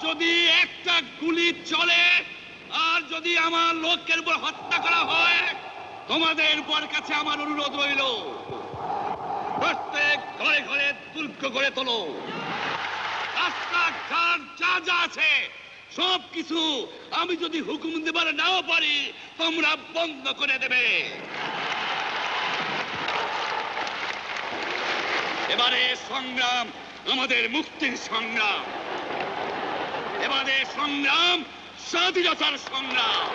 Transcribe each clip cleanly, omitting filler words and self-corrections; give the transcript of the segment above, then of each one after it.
যদি একটা গুলি চলে আর যদি আমার লোকের উপর হত্যা করা হয়, তোমাদের উপর কাছে আমার অনুরোধ রইল, প্রত্যেক ঘরে ঘরে দুর্গ গড়ে তোলো, রাস্তাঘাট যা যা আছে সবকিছু আমি যদি হুকুম দেবার নাও পারি তোমরা বন্ধ করে দেবে। এবারে সংগ্রাম আমাদের মুক্তির সংগ্রাম, এবারে সংগ্রাম স্বাধীনতার সংগ্রাম।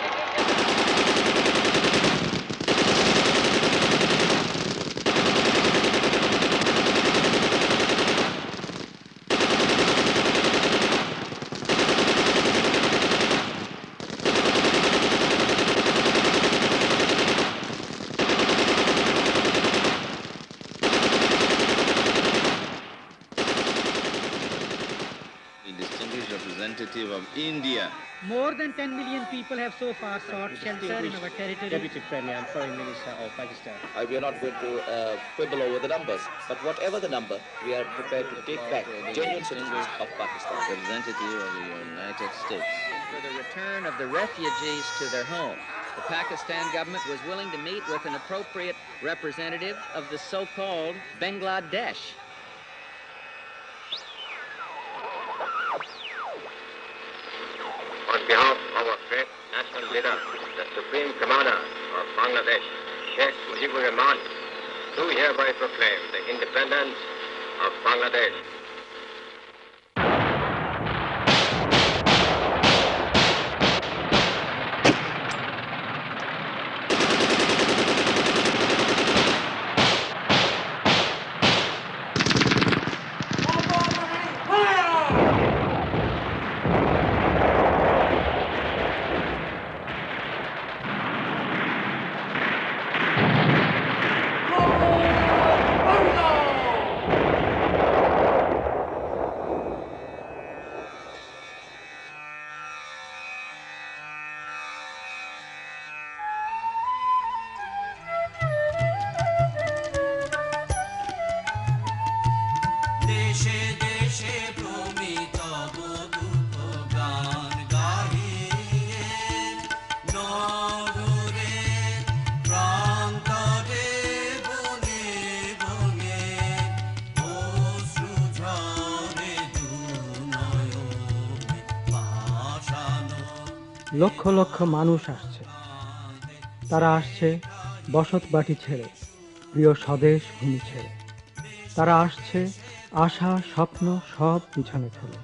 Of India. More than 10 million people have so far sought shelter in our territory. Deputy Premier and Foreign Minister of Pakistan. We are not going to quibble over the numbers, but whatever the number, we are prepared to take back genuine citizens of Pakistan. Representative of the United States. For the return of the refugees to their home, the Pakistan government was willing to meet with an appropriate representative of the so-called Bangladesh. On behalf of our great national leader, the Supreme Commander of Bangladesh, Sheikh Mujibur Rahman, do hereby proclaim the independence of Bangladesh. Lakh lakh মানুষ আসছে, তারা আসছে বসত বাটি ছেড়ে, প্রিয় স্বদেশ ভূমি ছেড়ে। তারা আসছে আশা স্বপ্ন সব পিছনে ফেলে।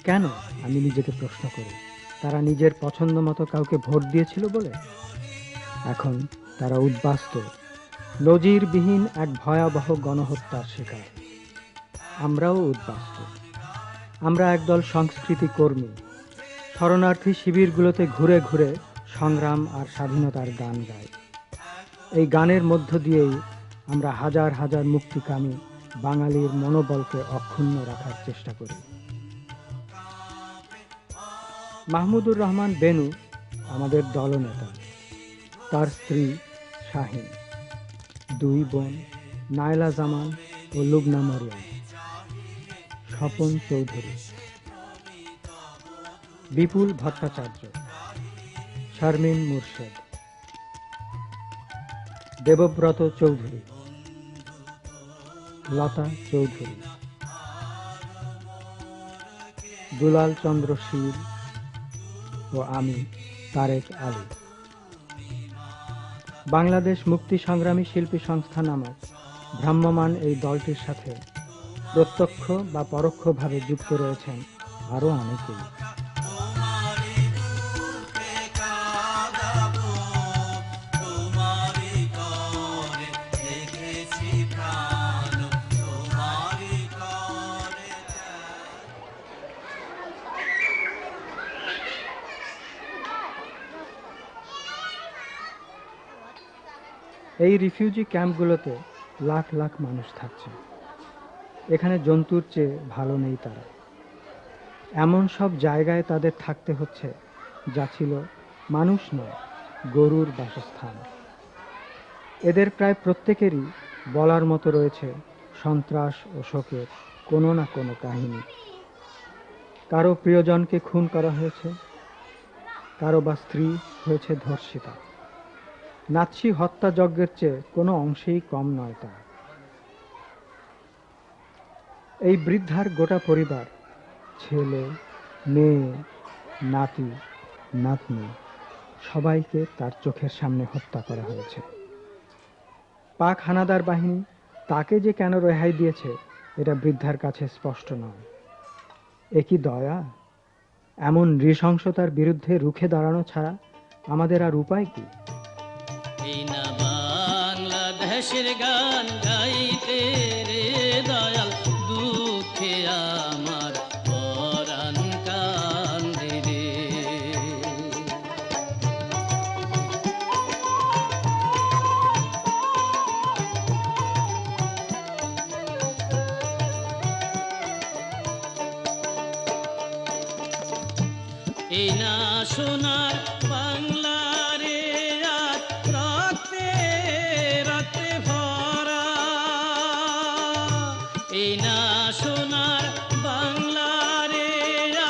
কেন, আমি নিজেকে প্রশ্ন করি, তারা নিজের পছন্দ মতো কাউকে ভোট দিয়েছিল বলে? এখন তারা উদ্বাস্ত, নজিরবিহীন এক ভয়াবহ গণহত্যার শিকার। আমরাও উদ্বাস্ত। আমরা একদল সংস্কৃতি কর্মী, শরণার্থী শিবিরগুলোতে ঘুরে ঘুরে সংগ্রাম আর স্বাধীনতার গান গাই। এই গানের মধ্য দিয়েই আমরা হাজার হাজার মুক্তিকামী বাঙালির মনোবলকে অক্ষুণ্ণ রাখার চেষ্টা করি। মাহমুদুর রহমান বেনু আমাদের দলনেতা, তার স্ত্রী শাহিন, দুই বোন নায়লা জামান ও লুবনা মরিয়ম, স্বপন চৌধুরী, বিপুল ভট্টাচার্য, শারমিন মুর্শেদ, দেবব্রত চৌধুরী, লতা চৌধুরী, দুলাল চন্দ্র শীল ও আমি তারেক আলী। বাংলাদেশ মুক্তি সংগ্রামী শিল্পী সংস্থা নামক ভ্রাম্যমাণ এই দলটির সাথে প্রত্যক্ষ বা পরোক্ষভাবে যুক্ত রয়েছেন আরও অনেকেই। এই রিফিউজি ক্যাম্পগুলোতে লাখ লাখ মানুষ থাকছে। এখানে জন্তুর চেয়ে ভালো নেই তারা। এমন সব জায়গায় তাদের থাকতে হচ্ছে যা ছিল মানুষ নয়, গরুর বাসস্থান। এদের প্রায় প্রত্যেকেরই বলার মতো রয়েছে সন্ত্রাস ও শোকের কোনো না কোনো কাহিনী। কারো প্রিয়জনকে খুন করা হয়েছে, কারো বা স্ত্রী হয়েছে ধর্ষিতা। নাৎসি হত্যাযজ্ঞের চেয়ে কোনো অংশেই কম নয় তা। এই বৃদ্ধার গোটা পরিবার, ছেলে, মেয়ে, নাতি, নাতনি, সবাইকে তার চোখের সামনে হত্যা করা হয়েছে। পাক হানাদার বাহিনী তাকে যে কেন রেহাই দিয়েছে এটা বৃদ্ধার কাছে স্পষ্ট নয়। এ কি দয়া? এমন নৃশংসতার বিরুদ্ধে রুখে দাঁড়ানো ছাড়া আমাদের আর উপায় কি? এই না বাংলাদেশের গান গাইতে রে দয়াল, দুঃখে আমার পরাণ কান্দে রে। এই না সোনার বাংলারে আজ রক্তে রক্তে ভরা, এই না সোনার বাংলারে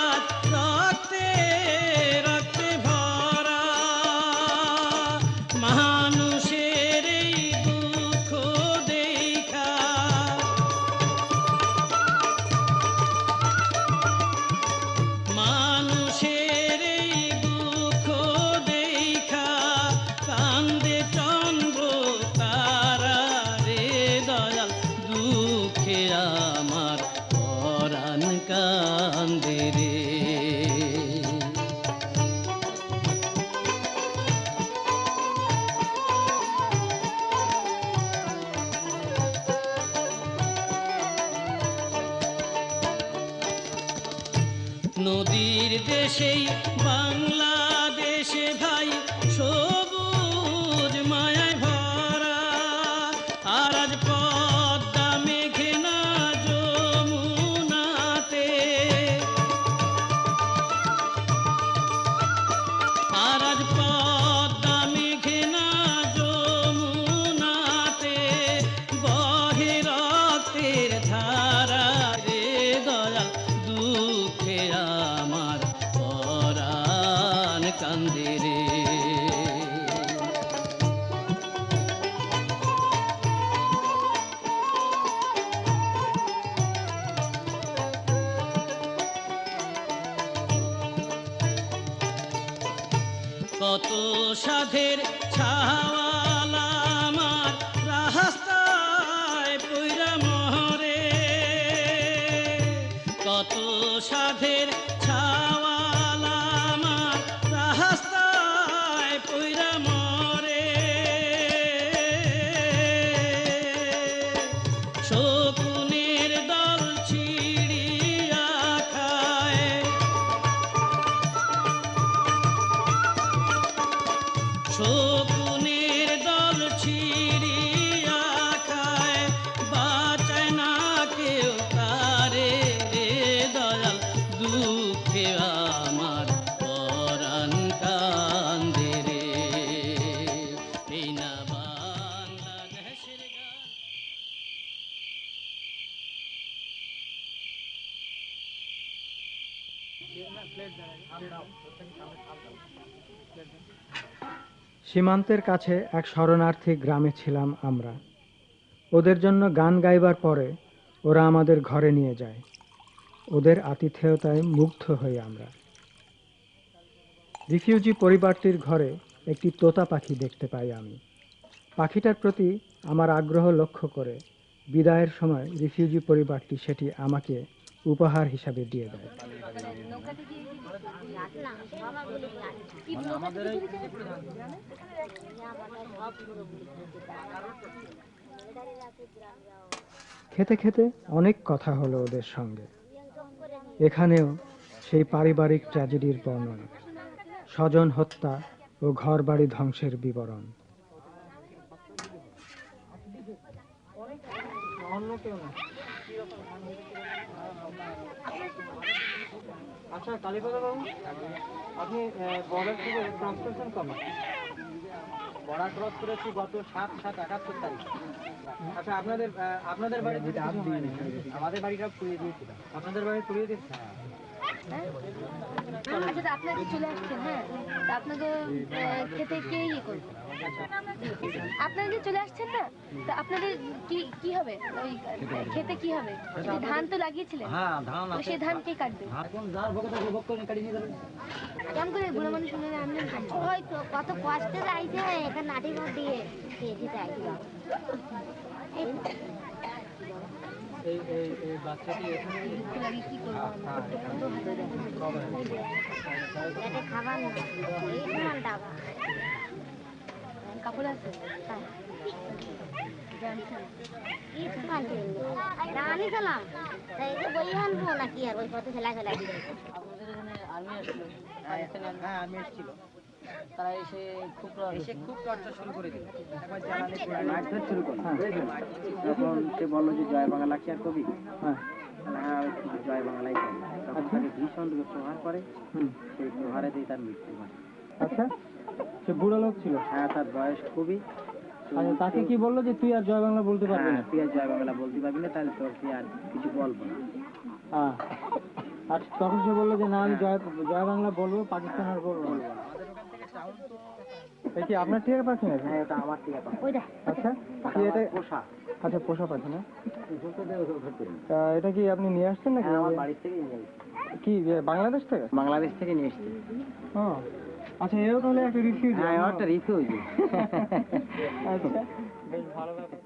আজ রক্তে রক্তে ভরা। মানুষের এই দুঃখ দেখা, মানুষের এই দুঃখ দেখা কান্দে চন্দ্র তারা রে দয়াল, দুঃখে আমার পরাণ কান্দে রে। নদীর দেশেই বাংলাদেশে ভাই সবুজ মায়ায় ভরা, আর আজ পদ্মা মেঘনা যমুনাতে, আর আজ পদ্মা মেঘনা যমুনাতে বহে রক্তের ধারা রে দয়াল, দুঃখে আমার পরাণ কান্দে রে। কত সাধের ছাওয়ালা আমার রাস্তায় পইরা মরে, কত সাধের ছাওয়ালা আমার রাস্তায় পইরা মরে। শকুনের দল ছিড়িয়া খায়, শকুনের দল ছিড়িয়া খায়, বাঁচায় না কেউ তারে রে দয়াল, দুঃখে আমার পরাণ কান্দে রে। এই না বাংলাদেশের গান। সীমান্তের কাছে এক শরণার্থী গ্রামে ছিলাম আমরা। ওদের জন্য গান গাইবার পরে ওরা আমাদের ঘরে নিয়ে যায়। ওদের আতিথেয়তায় মুগ্ধ হই আমরা। রিফিউজি পরিবারটির ঘরে একটি তোতা পাখি দেখতে পাই আমি। পাখিটার প্রতি আমার আগ্রহ লক্ষ্য করে বিদায়ের সময় রিফিউজি পরিবারটি সেটি আমাকে উপহার হিসাবে দিয়ে দেয়। খেতে খেতে অনেক কথা হলো ওদের সঙ্গে। এখানেও সেই পারিবারিক ট্র্যাজেডির বর্ণনা, স্বজন হত্যা ও ঘরবাড়ি ধ্বংসের বিবরণ। আচ্ছা কালীপদ বাবু, আপনি বর্ডার থেকে ক্রস করেছেন কবে? বর্ডার ক্রস করেছি গত 7/7/71 তারিখ। আচ্ছা আপনাদের বাড়িতে আমাদের বাড়িটা পুড়িয়ে দিয়েছিল। আপনাদের বাড়ি পুড়িয়ে দিয়েছে? হ্যাঁ? আচ্ছা, তা আপনারা যে চলে আসছেন, হ্যাঁ, তা আপনাদের খেতে কে ইয়ে করবে? আপনারা যে চলে আসছেন না, তা আপনাদের কি হবে? ওই খেতে কি হবে? ধান তো লাগিয়েছিলেন, তো সেই ধান কে কাটবে? কেমন করে বুড়ো মানুষ শুনে আনলেন? ওই তো কত কষ্টে যাইছে এখানে নাটি ঘর দিয়ে খেতে আইছিল। এই বাচ্চাটি এখানে কি করবো? এটা খাবার না, এই সমান টাকা। কাপড় আছে? রানি খেলাম বই আনবো নাকি আর ওই পথে ফেলা ফেলা দিবে। আপনাদের এখানে আর্মি আসছিল? হ্যাঁ, আর্মি এসেছিল। তারা এসে খুব টর্চার শুরু করে দিল। মারধর শুরু করলো। তখন সে বললো যে জয় বাংলা কি আর কবি? হ্যাঁ, জয় বাংলাই কবি। তখন তাকে ভীষণ প্রহার করে, সেই প্রহারে দিয়ে তার মৃত্যু হয়। আচ্ছা, সে বুড়ো লোক ছিল? হ্যাঁ, তার বয়স খুবই। আচ্ছা, তাকে কি বললো যে তুই আর জয় বাংলা বলতে পারবি না? তুই আর জয় বাংলা বলতে পারবি না, তাহলে তোকে আর কিছু বলবো না। আর তখন সে বললো যে না, আমি জয় বাংলা বলবো, পাকিস্তান আর বলবো না। এটা কি আপনার টিকা পাখি নাকি? হ্যাঁ, এটা আমার টিকা পাখি। আচ্ছা, কি এটা পোষা? আচ্ছা, পোষা পাখি না? এটা কি আপনি নিয়ে আসছেন নাকি? আমার বাড়ির থেকেই নিয়ে এসেছি। কি বাংলাদেশ থেকে? বাংলাদেশ থেকে নিয়ে এসেছি। ও আচ্ছা, এও তাহলে একটা রিফিউজি? হ্যাঁ, একটা রিফিউজি। আচ্ছা, বেশ ভালো ব্যাপার।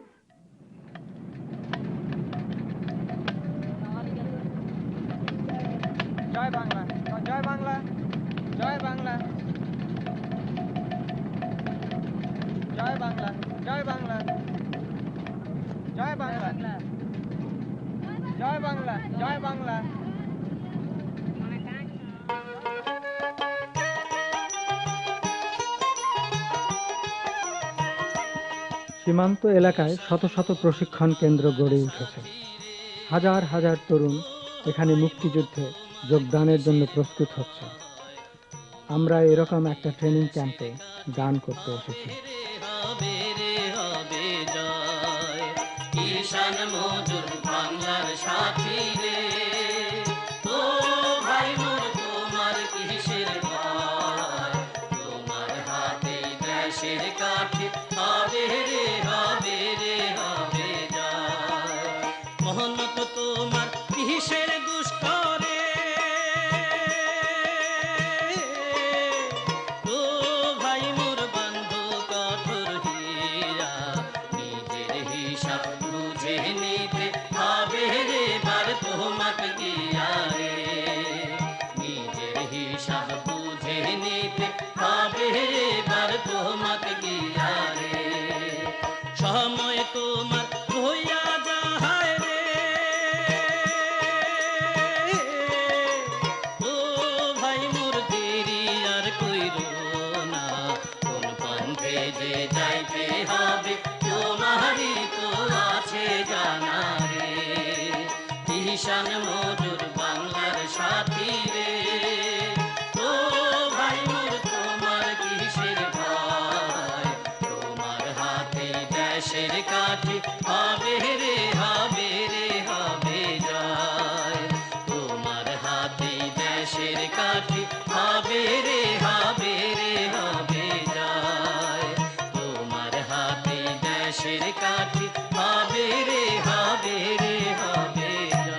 জয় বাংলা, জয় বাংলা, জয় বাংলা, জয় বাংলা, জয় বাংলা, জয় বাংলা, জয় বাংলা, জয় বাংলা। সীমান্ত এলাকায় শত শত প্রশিক্ষণ কেন্দ্র গড়ে উঠেছে। হাজার হাজার তরুণ এখানে মুক্তিযুদ্ধে যোগদানের জন্য প্রস্তুত হচ্ছে। আমরা এরকম একটা ট্রেনিং ক্যাম্পে গান করতে এসেছি। ঈশান মজুর বাংলার সাথী রে, ও ভাই মোর তোমার কিসের ভয়, তোমার হাতে দেশের কাঠি হবে রে, হবে রে, হবে যায়। মহনত তোমার কিসের দুষ্ট রে, ও ভাই মোর বন্ধু কঠোর হীরা, নিজের হিসাব বুঝে নিতে হবে রে বার তোমাকে গিয়া রে, নিজের হিসাব বুঝে নিতে হবে রে বার তোমাকে গিয়া রে। সময় তোমার হইয়া যায় রে, ও ভাই মোর দেরি আর কইরো না, কোন পন্থে যে যাইতে হবে তোমারই তো আছে জানা রে। ঈশান মজুর বাংলার সাথী রে, ও ভাই মোর তোমার কিসের ভয়, তোমার হাতে দেশের কাঠি হবে রে, হবে রে, হবে যায়। তোমার হাতে দেশের কাঠি হবে রে, হবে রে, হবে যায়। তোমার হাতে দেশের কাঠি হবে রে, হবে রে, হবে যায়।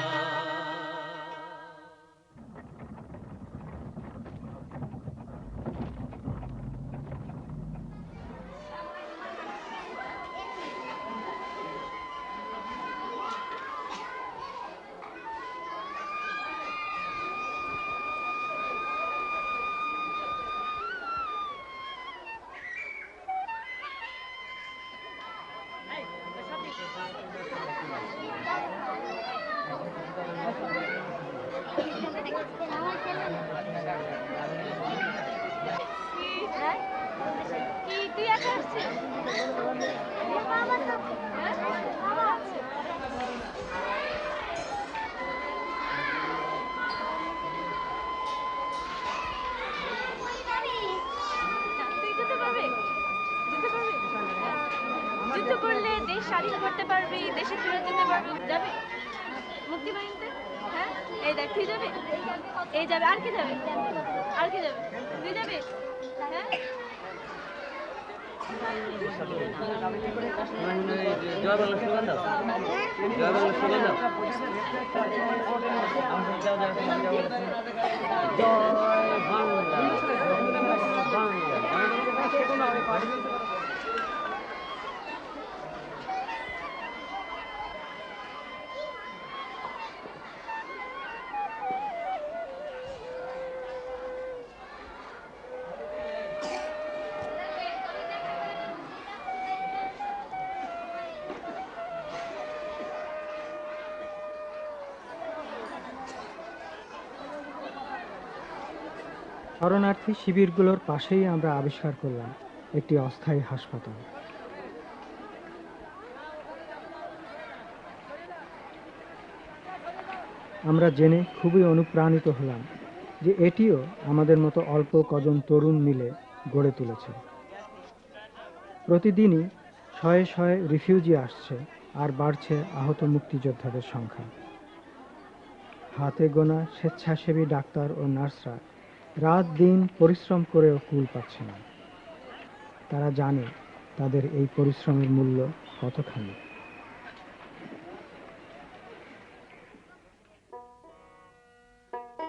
কি তুই একা আসছিস? যুদ্ধ করলে দেশ স্বাধীন করতে পারবি, দেশে ফেরত যেতে পারবি, যাবি মুক্তি বাহিনীতে? হ্যাঁ, এই দেখ তুই যাবে, এই যাবে, আর কে যাবে, আর কে যাবে, তুই যাবে, হ্যাঁ জয় বাংলা স্লোগান দাও, জয় বাংলা স্লোগান দাও। জয় বাংলা, শরণার্থী শিবিরগুলোর পাশেই আমরা আবিষ্কার করলাম একটি অস্থায়ী হাসপাতাল। আমরা জেনে খুবই অনুপ্রাণিত হলাম যে এটিও আমাদের মতো অল্প কজন তরুণ মিলে গড়ে তুলেছে। প্রতিদিনই শয়ে শয়ে রিফিউজি আসছে আর বাড়ছে আহত মুক্তিযোদ্ধাদের সংখ্যা। হাতে গোনা স্বেচ্ছাসেবী ডাক্তার ও নার্সরা রাত দিন পরিশ্রম করেও কুল পাচ্ছে না। তারা জানে তাদের এই পরিশ্রমের মূল্য কতখানি।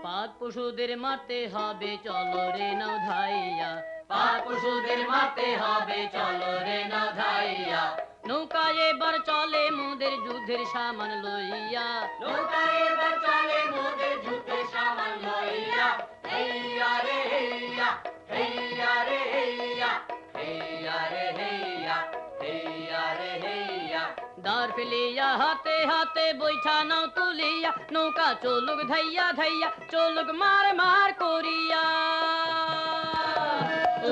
পাক পশুদের মারতে হবে চলো রে নাও ধাইয়া, পাক পশুদের মারতে হবে চলো রে নাও ধাইয়া। নৌকা এবার চলে মোদের যুদ্ধের সামান লইয়া, নৌকা এবার চলে মোদের যুদ্ধের সামান লইয়া। হেইয়া রে হেইয়া, হেইয়া রে হেইয়া, হেইয়া রে হেইয়া, হেইয়া রে হেইয়া। দাঁড় ফেলিয়া হাতে হাতে বৈঠা নাও তুলিয়া, নৌকা চলুক ধাইয়া ধাইয়া, চলুক মার মার করিয়া।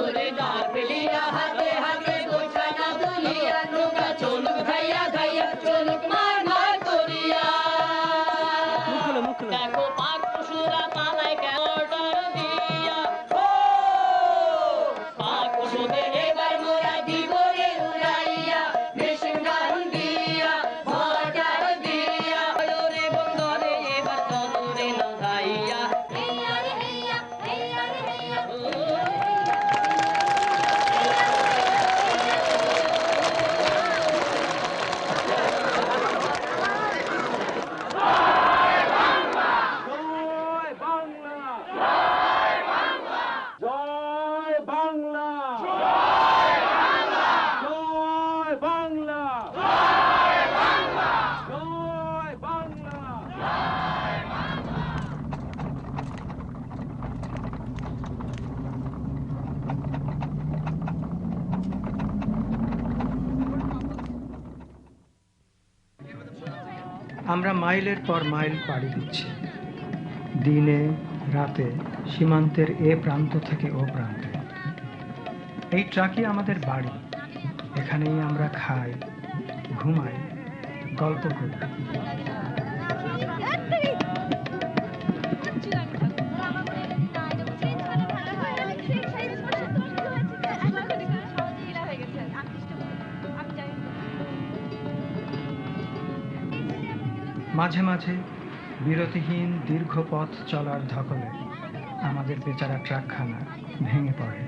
ওরে দাঁড় ফেলিয়া হাতে হাতে বৈঠা নাও তুলিয়া, নৌকা চলুক ধাইয়া ধাইয়া, চলুক মার মার করিয়া। দেখো পাক পশুরা পালায় কেন অর্ডার দিয়া, পাক পশুদের এবার মোরা দিব রে উড়াইয়া, মেশিন গান দিয়া, মর্টার দিয়া। ওরে বন্ধরে এবার চলো রে লড়াইয়া, হেইয়া রে হেইয়া, হেইয়া রে হেইয়া। আমরা মাইলের পর মাইল পাড়ি দিচ্ছি, দিনে রাতে সীমান্তের এ প্রান্ত থেকে ও প্রান্তে। এই ট্রাকই আমাদের বাড়ি, এখানেই আমরা খাই, ঘুমাই, গল্প করি। মাঝে মাঝে বিরতিহীন দীর্ঘ পথ চলার ধকলে আমাদের বেচারা ট্রাকখানা ভেঙে পড়ে,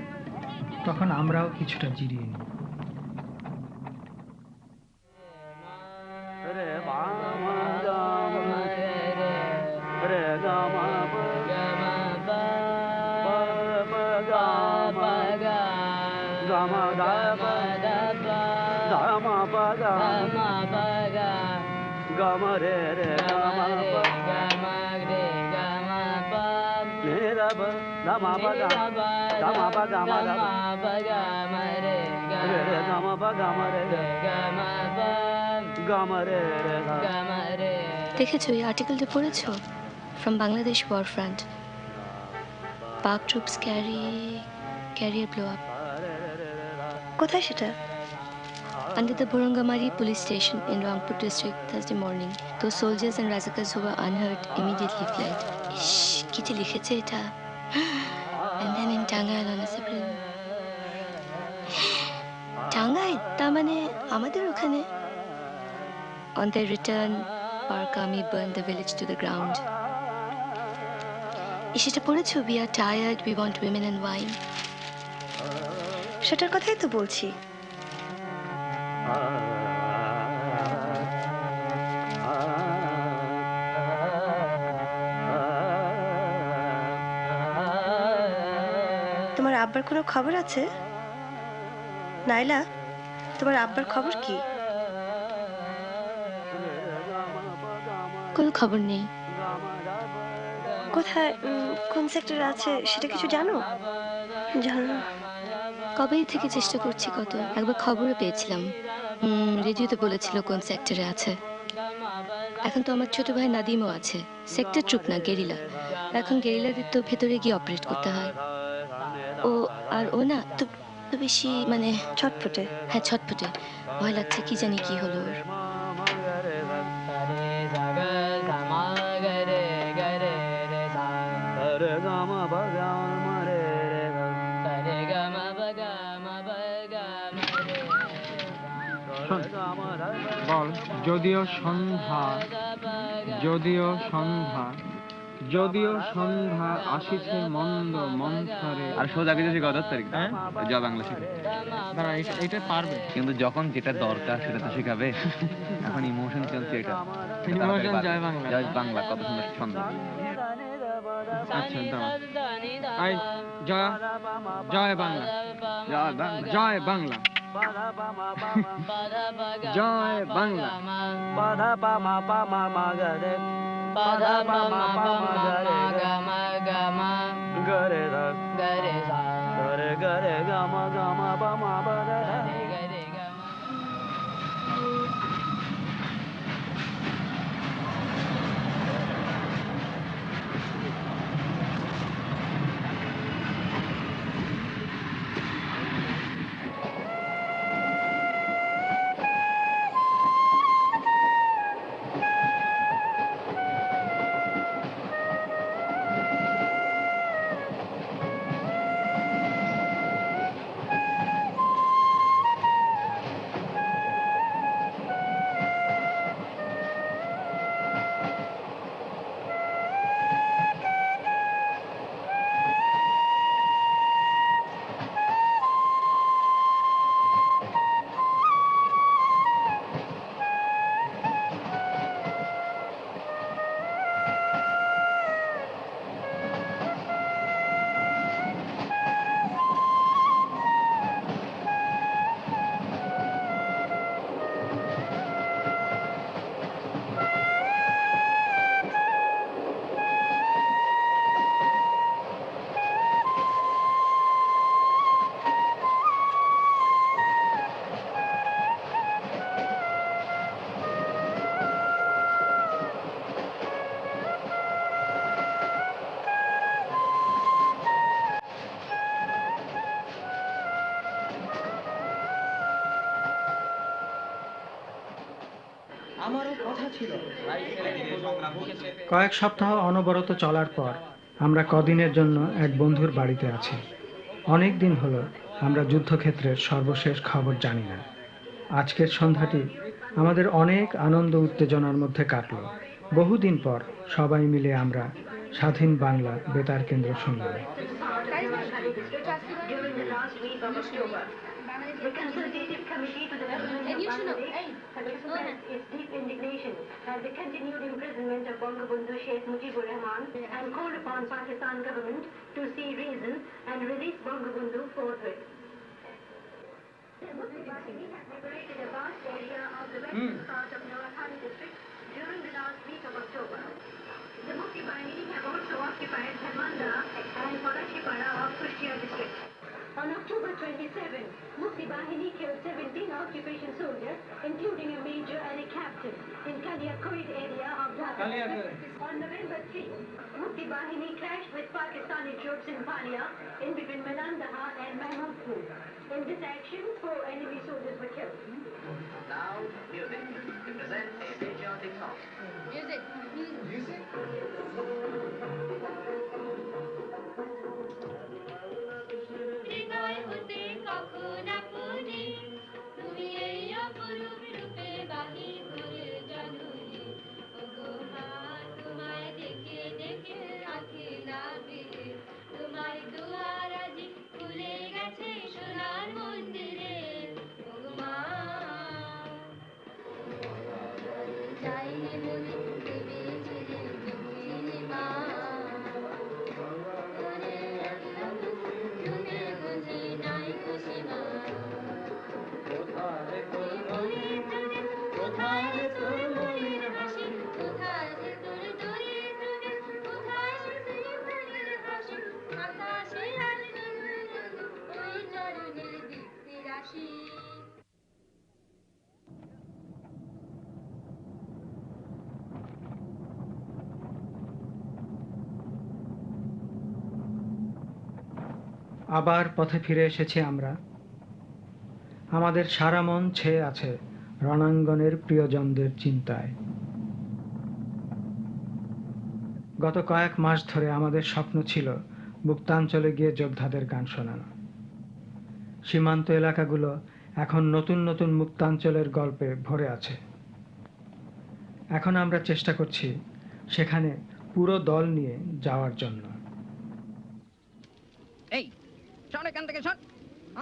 তখন আমরাও কিছুটা জিরিয়ে নিই। দেখেছো এই আর্টিকেলটা পড়েছো? From Bangladesh war front. Pak troops carrier blow up. কোথায় সেটা? Under the Borongamari police station in Rangpur district Thursday morning. Those soldiers and Razakas who were unhurt immediately fled. Ish, কি যে লিখেছে এটা? And then in Tangail on a separate... Tangail, তার মানে আমাদের ওখানে? On their return, Park army burned the village to the ground. সেটা পড়েছো? We are tired, we want women and wine. সেটার কথাই তো বলছি। তোমার আব্বার কোনো খবর আছে? নাইলা, তোমার আব্বার খবর কি? কোনো খবর নেই। কোথায় কোন সেক্টরে আছে সেটা কিছু জানো? জানো না? কবেই থেকে চেষ্টা করছি কত, একবার খবরও পেয়েছিলাম, রেডিওতে বলেছিল কোন সেক্টরে আছে। এখন তো আমার ছোট ভাই নাদিমও আছে, সেক্টর ট্রুপ না, গেরিলা। এখন গেরিলাদের তো ভেতরে গিয়ে অপারেট করতে হয়। ও না তো বেশি মানে ছটফটে। হ্যাঁ, ছটফটে। ভয় লাগছে, কি জানি কি হলো ওর। বল, যদিও সন্ধ্যা আসিছে মন্দ মন্থরে। আর সোজা কিছু শিখা 10 তারিখ জয় বাংলা শিখে। দাঁড়া, এটা পারবে, কিন্তু যখন যেটা দরকার সেটা তো শিখাবে। এখন ইমোশন চলছে, এটা ইমোশন জয় বাংলা। জয় বাংলা কত সুন্দর ছন্দ। আচ্ছা দাঁড়া, আই জয় বাংলা, জয় বাংলা, জয় Bangla. Pada pa ma pa ma ma ga re. Pada pa ma pa ma ga ma ga ma. Ga re da. Ga re sa. Ga re ga ma pa ma pa da da. Ga re ga ma. কয়েক সপ্তাহ অনবরত চলার পর আমরা কদিনের জন্য এক বন্ধুর বাড়িতে আছি। অনেক দিন হলো আমরা যুদ্ধক্ষেত্রের সর্বশেষ খবর জানি না। আজকের সন্ধ্যাটি আমাদের অনেক আনন্দ উত্তেজনার মধ্যে কাটল। বহুদিন পর সবাই মিলে আমরা স্বাধীন বাংলা বেতার কেন্দ্র শুনলাম। The Consultative Committee to the Development of Bangladesh has expressed its deep indignation at the continued imprisonment of Bangabandhu Sheikh Mujibur Rahman and called upon Pakistan government to see reason and release Bangabandhu forthwith. Mufti Bahini has liberated a vast area of the western part of Noakhali district during the last week of October. The Mufti Bahini have also occupied Dharmanda and Farashipara of Kushtia district. On October 27, Mufti Bahini killed 17 occupation soldiers, including a major and a captain, in Kaliakoid area of Dhaka. On November 3, Mufti Bahini clashed with Pakistani troops in Palia, in between Melandaha and Mahmudpur. In this action, 4 enemy soldiers were killed. Now, music to present a patriotic song. Music. Music. হৃদয় হতে কখন আপনি তুমি এই অপরূপ রূপে বাহির জননী ওগো মা তোমায় দেখে দেখে আখিলা আবার পথে ফিরে এসেছি আমরা। আমাদের সারা মন ছেয়ে আছে রণাঙ্গনের প্রিয়জনদের চিন্তায়। গত কয়েক মাস ধরে আমাদের স্বপ্ন ছিল মুক্তাঞ্চলে গিয়ে যোদ্ধাদের গান শোনানো। সীমান্ত এলাকাগুলো এখন নতুন নতুন মুক্তাঞ্চলের গল্পে ভরে আছে। এখন আমরা চেষ্টা করছি সেখানে পুরো দল নিয়ে যাওয়ার জন্য। এই শোন, এখান থেকে শোন।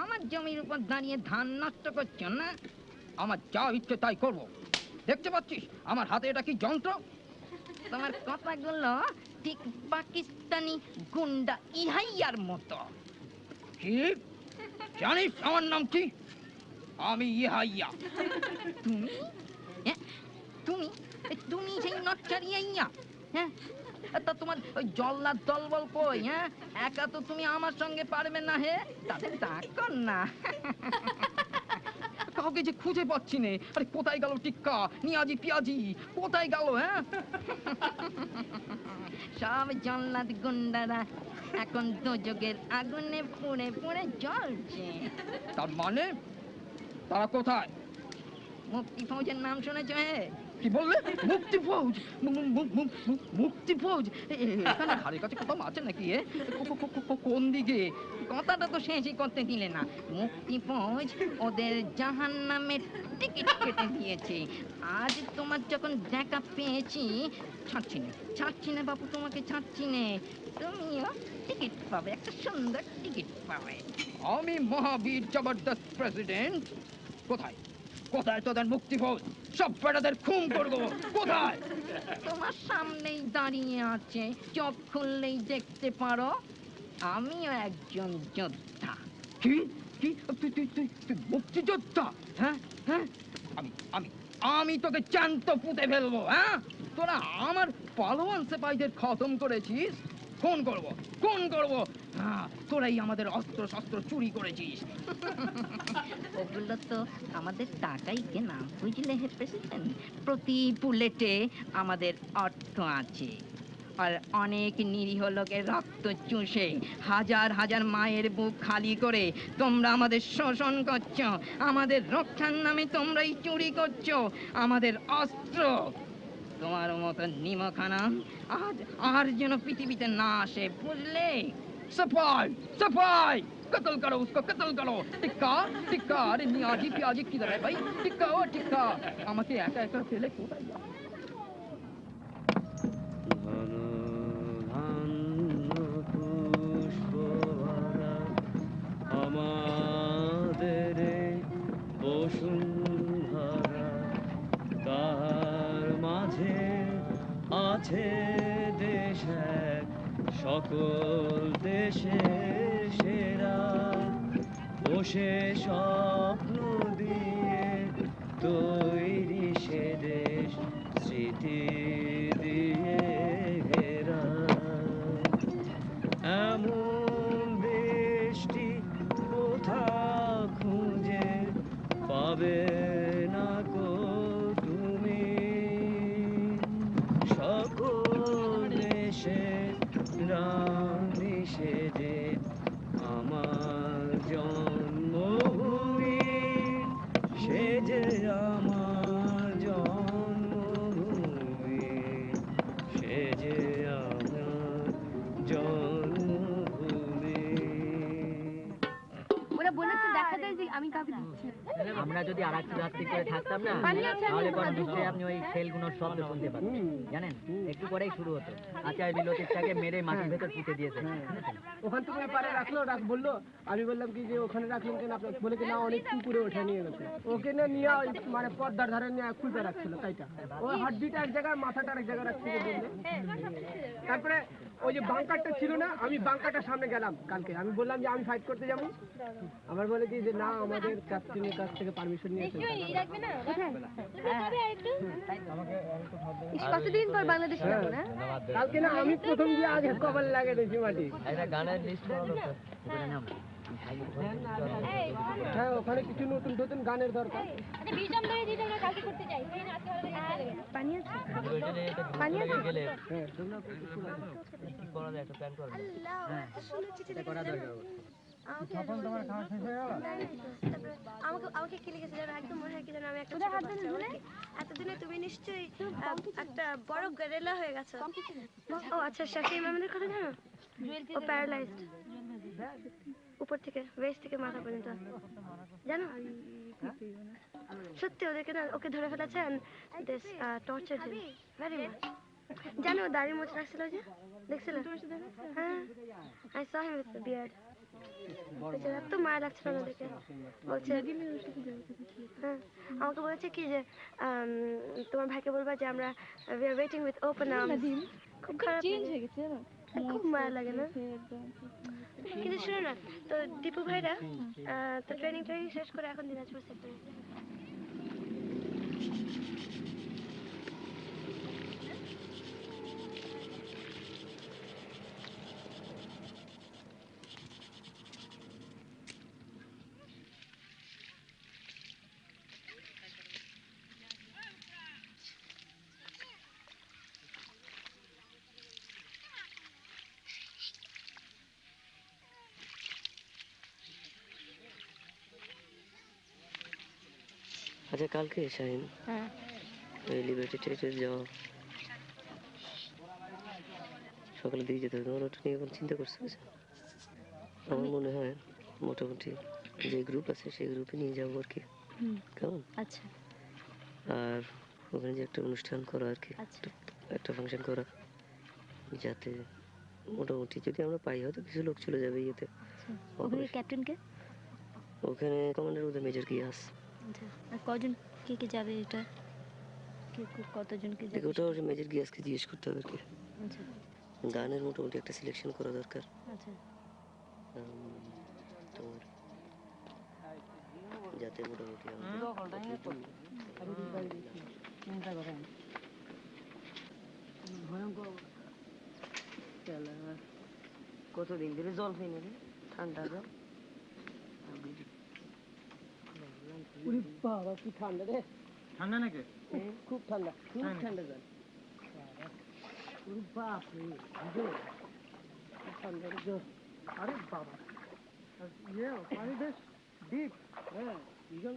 আমার জমির উপর দাঁড়িয়ে ধান নষ্ট করছ না? আমার যা ইচ্ছে তাই করবো। দেখতে পাচ্ছিস আমার হাতে এটা কি যন্ত্র? তোমার কথাগুলো ঠিক পাকিস্তানি গুন্ডা ইহাইয়ার মতো। কি জানিস আমার নাম কি? আমি ইহাইয়া। তুমি তুমি তুমি সেই নচ্চারি ইহাইয়া? হ্যাঁ, তা তোমার ওই জল্লাদ দলবল কই? হ্যাঁ, একা তো তুমি আমার সঙ্গে পারবে না। হে, তাদের ডাক না। কাউকে যে খুঁজে পাচ্ছি নে। আরে কোথায় গেল টিক্কা, নিয়াজি, পিয়াজি কোথায় গেল? হ্যাঁ, সব জল্লাদ গুন্ডারা এখন দোজগের আগুনে পুড়ে পুড়ে জ্বলছে। তার মানে তারা কোথায়? মুক্তি ফৌজের নাম শুনেছ? কি বললে? মুক্তি ফৌজ? মুক্তি ফৌজ এখানে ধারে কাছে কোথাও আছে নাকি? কোন দিকে? কথাটা তো শেষই করতে দিলে না। মুক্তি ফৌজ ওদের জাহান্নামের টিকিট কেটে দিয়েছে। আজ তোমার যখন দেখা পেয়েছি, ছাড়ছি না বাবু, তোমাকে ছাড়ছি না। তুমিও টিকিট পাবে, একটা সুন্দর টিকিট পাবে। আমি মহাবীর জবরদস্ত প্রেসিডেন্ট। কোথায় কোথায় তোদের মুক্তি ফৌজ? সব বেটাদের খুন করবো। কোথায়? তোমার সামনেই দাঁড়িয়ে আছে, চোখ খুললেই দেখতে পারো। আমিও একজন যোদ্ধা। কি কি তুই মুক্তিযোদ্ধা? হ্যাঁ হ্যাঁ, আমি আমি আমি তোকে জ্যান্ত পুঁতে ফেলবো। হ্যাঁ, তোরা আমার পালোয়ান সিপাহীদের খতম করেছিস, খুন করবো খুন করবো। হ্যাঁ, তোরাই আমাদের অস্ত্র শস্ত্র চুরি করেছিস। ওগুলো তো আমাদের টাকাই কেনা, বুঝলে হে প্রেসিডেন্ট। প্রতি বুলেটে আমাদের অর্থ আছে। আর অনেক নিরীহ লোকের রক্ত চুষে হাজার হাজার মায়ের বুক খালি করে তোমরা আমাদের শোষণ করছো। আমাদের রক্ষার নামে তোমরাই চুরি করছো আমাদের অস্ত্র। তোমার মতো নিমখানা আর যেন পৃথিবীতে না আসে, বুঝলে? सफाई सफाई, कत्ल करो उसको, कत्ल करो। टिक्का टिक्का, अरे नियाजी पियाजी किधर है भाई? टिक्का ओ टिक्का, আমাকে একা একা ফেলে কোথায় যাও? আমাদের বসুন্ধরা, তার মাঝে আছে দেশ এক, সকল দেশের সেরা। বসে স্বপ্ন দিয়ে তৈরি সে দেশ, স্মৃতি দিয়ে ঘেরা। এমন দেশটি কোথা খুঁজে পাবে না গো তুমি। সকল দেশের রানী সেজে আমার জন্মভূমি, সেজে আমার জন্মভূমি, সেজে আমার জন্মভূমি। ওরা বলেছে দেখা যায় যে আমি কাউকে দিচ্ছি। আমরা যদি আর একটু রাত্রি করে থাকতাম না তাহলে পরে নিশ্চয়ই আপনি ওই সেলগুলোর শব্দ শুনতে পাবেন জানেন একটু পরেই শুরু হতো আচার বিলতিটাকে মেরে মাটির ভেতর পুঁতে দিয়েছে ওখান থেকে পারে রাখলো বললো আমি বললাম কি যে ওখানে রাখলেন কেন আপনার বলে কি না অনেক পুকুরে ওঠে নিয়ে গেছে ওকে নিয়ে মানে পদ্মার ধারে নিয়ে খুলতে রাখছিল তাইটা ওই হাড্ডিটা এক জায়গায় মাথাটা এক জায়গায় রাখছিল বললে তারপরে ওই যে বাংকারটা ছিল না আমি বাংকারটার সামনে গেলাম কালকে আমি বললাম যে আমি ফাইট করতে যাবো আমার বলে কি যে না আমাদের ক্যাপ্টেনের কাছ থেকে পারমিশন নিয়েছে কতদিন পর বাংলাদেশে যাবো না কালকে না আমি প্রথম দিয়ে আগে কপাল লাগে দিয়েছি মাটি গানের লিস্ট হ্যাঁ ওখানে কিছু নতুন নতুন গানের দরকার পানি আছে পানি আছে আমাকে কি লিখেছে জানো একদম মনে হয় কি জানো আমি একটা এতদিনে তুমি নিশ্চয়ই একটা বড় গেরিলা হয়ে গেছো ও আচ্ছা শাফি ইমামের কথা জানো ও প্যারালাইজড উপর থেকে ওয়েস্ট থেকে মাথা পর্যন্ত জানো সত্যি ওদেরকে না ওকে ধরে ফেলেছে দিস টর্চার ভেরি মাচ জানো দাড়ি মোচ রাখছিল যে দেখছিলে হ্যাঁ আই সা হিম উইথ দ্য বিয়ার্ড এত মায়া লাগছিল না দেখে বলছে হ্যাঁ আমাকে বলেছে কি যে তোমার ভাইকে বলবা যে আমরা we are waiting with open arms খুব খারাপ চেঞ্জ হয়ে গেছে না খুব মায়া লাগে না কিন্তু শোনো না তো দীপু ভাইরা তো ট্রেনিং শেষ করে এখন দিনাজপুর সেক্টরে আচ্ছা কালকে শাহিন ওই লিবার্টি টেরিটরি যাওয়া সকালে দিয়ে যেতে হবে তোমার ওটা নিয়ে এখন চিন্তা করছো আমার মনে হয় মোটামুটি যে গ্রুপ আছে সেই গ্রুপে নিয়ে যাবো আর কি কেমন আচ্ছা আর ওখানে যে একটা অনুষ্ঠান করা আর কি একটা ফাংশন করা যাতে মোটামুটি যদি আমরা পাই হয়তো কিছু লোক চলে যাবে ইয়েতে ওখানে ক্যাপ্টেনকে ওখানে কমান্ডার ওদের মেজর গিয়াস আর কজন কে যাবে এটা কতজনকে যাবে ওটা ওর মেজর গিয়াসকে জিজ্ঞেস করতে হবে আর কি আচ্ছা গানের মোটামুটি একটা সিলেকশন করা দরকার আচ্ছা তোমার যাতে মোটামুটি চিন্তা করেন ভয়ঙ্কর কতদিন ধরে জল খাইনি রে ঠান্ডা জল উরি বাবা কি ঠান্ডা রে ঠান্ডা নাকি খুব ঠান্ডা জল উরি বাপ রে ঠান্ডা জল আরে বাবা ইয়ে পানি বেশ ডিপ হ্যাঁ ভীষণ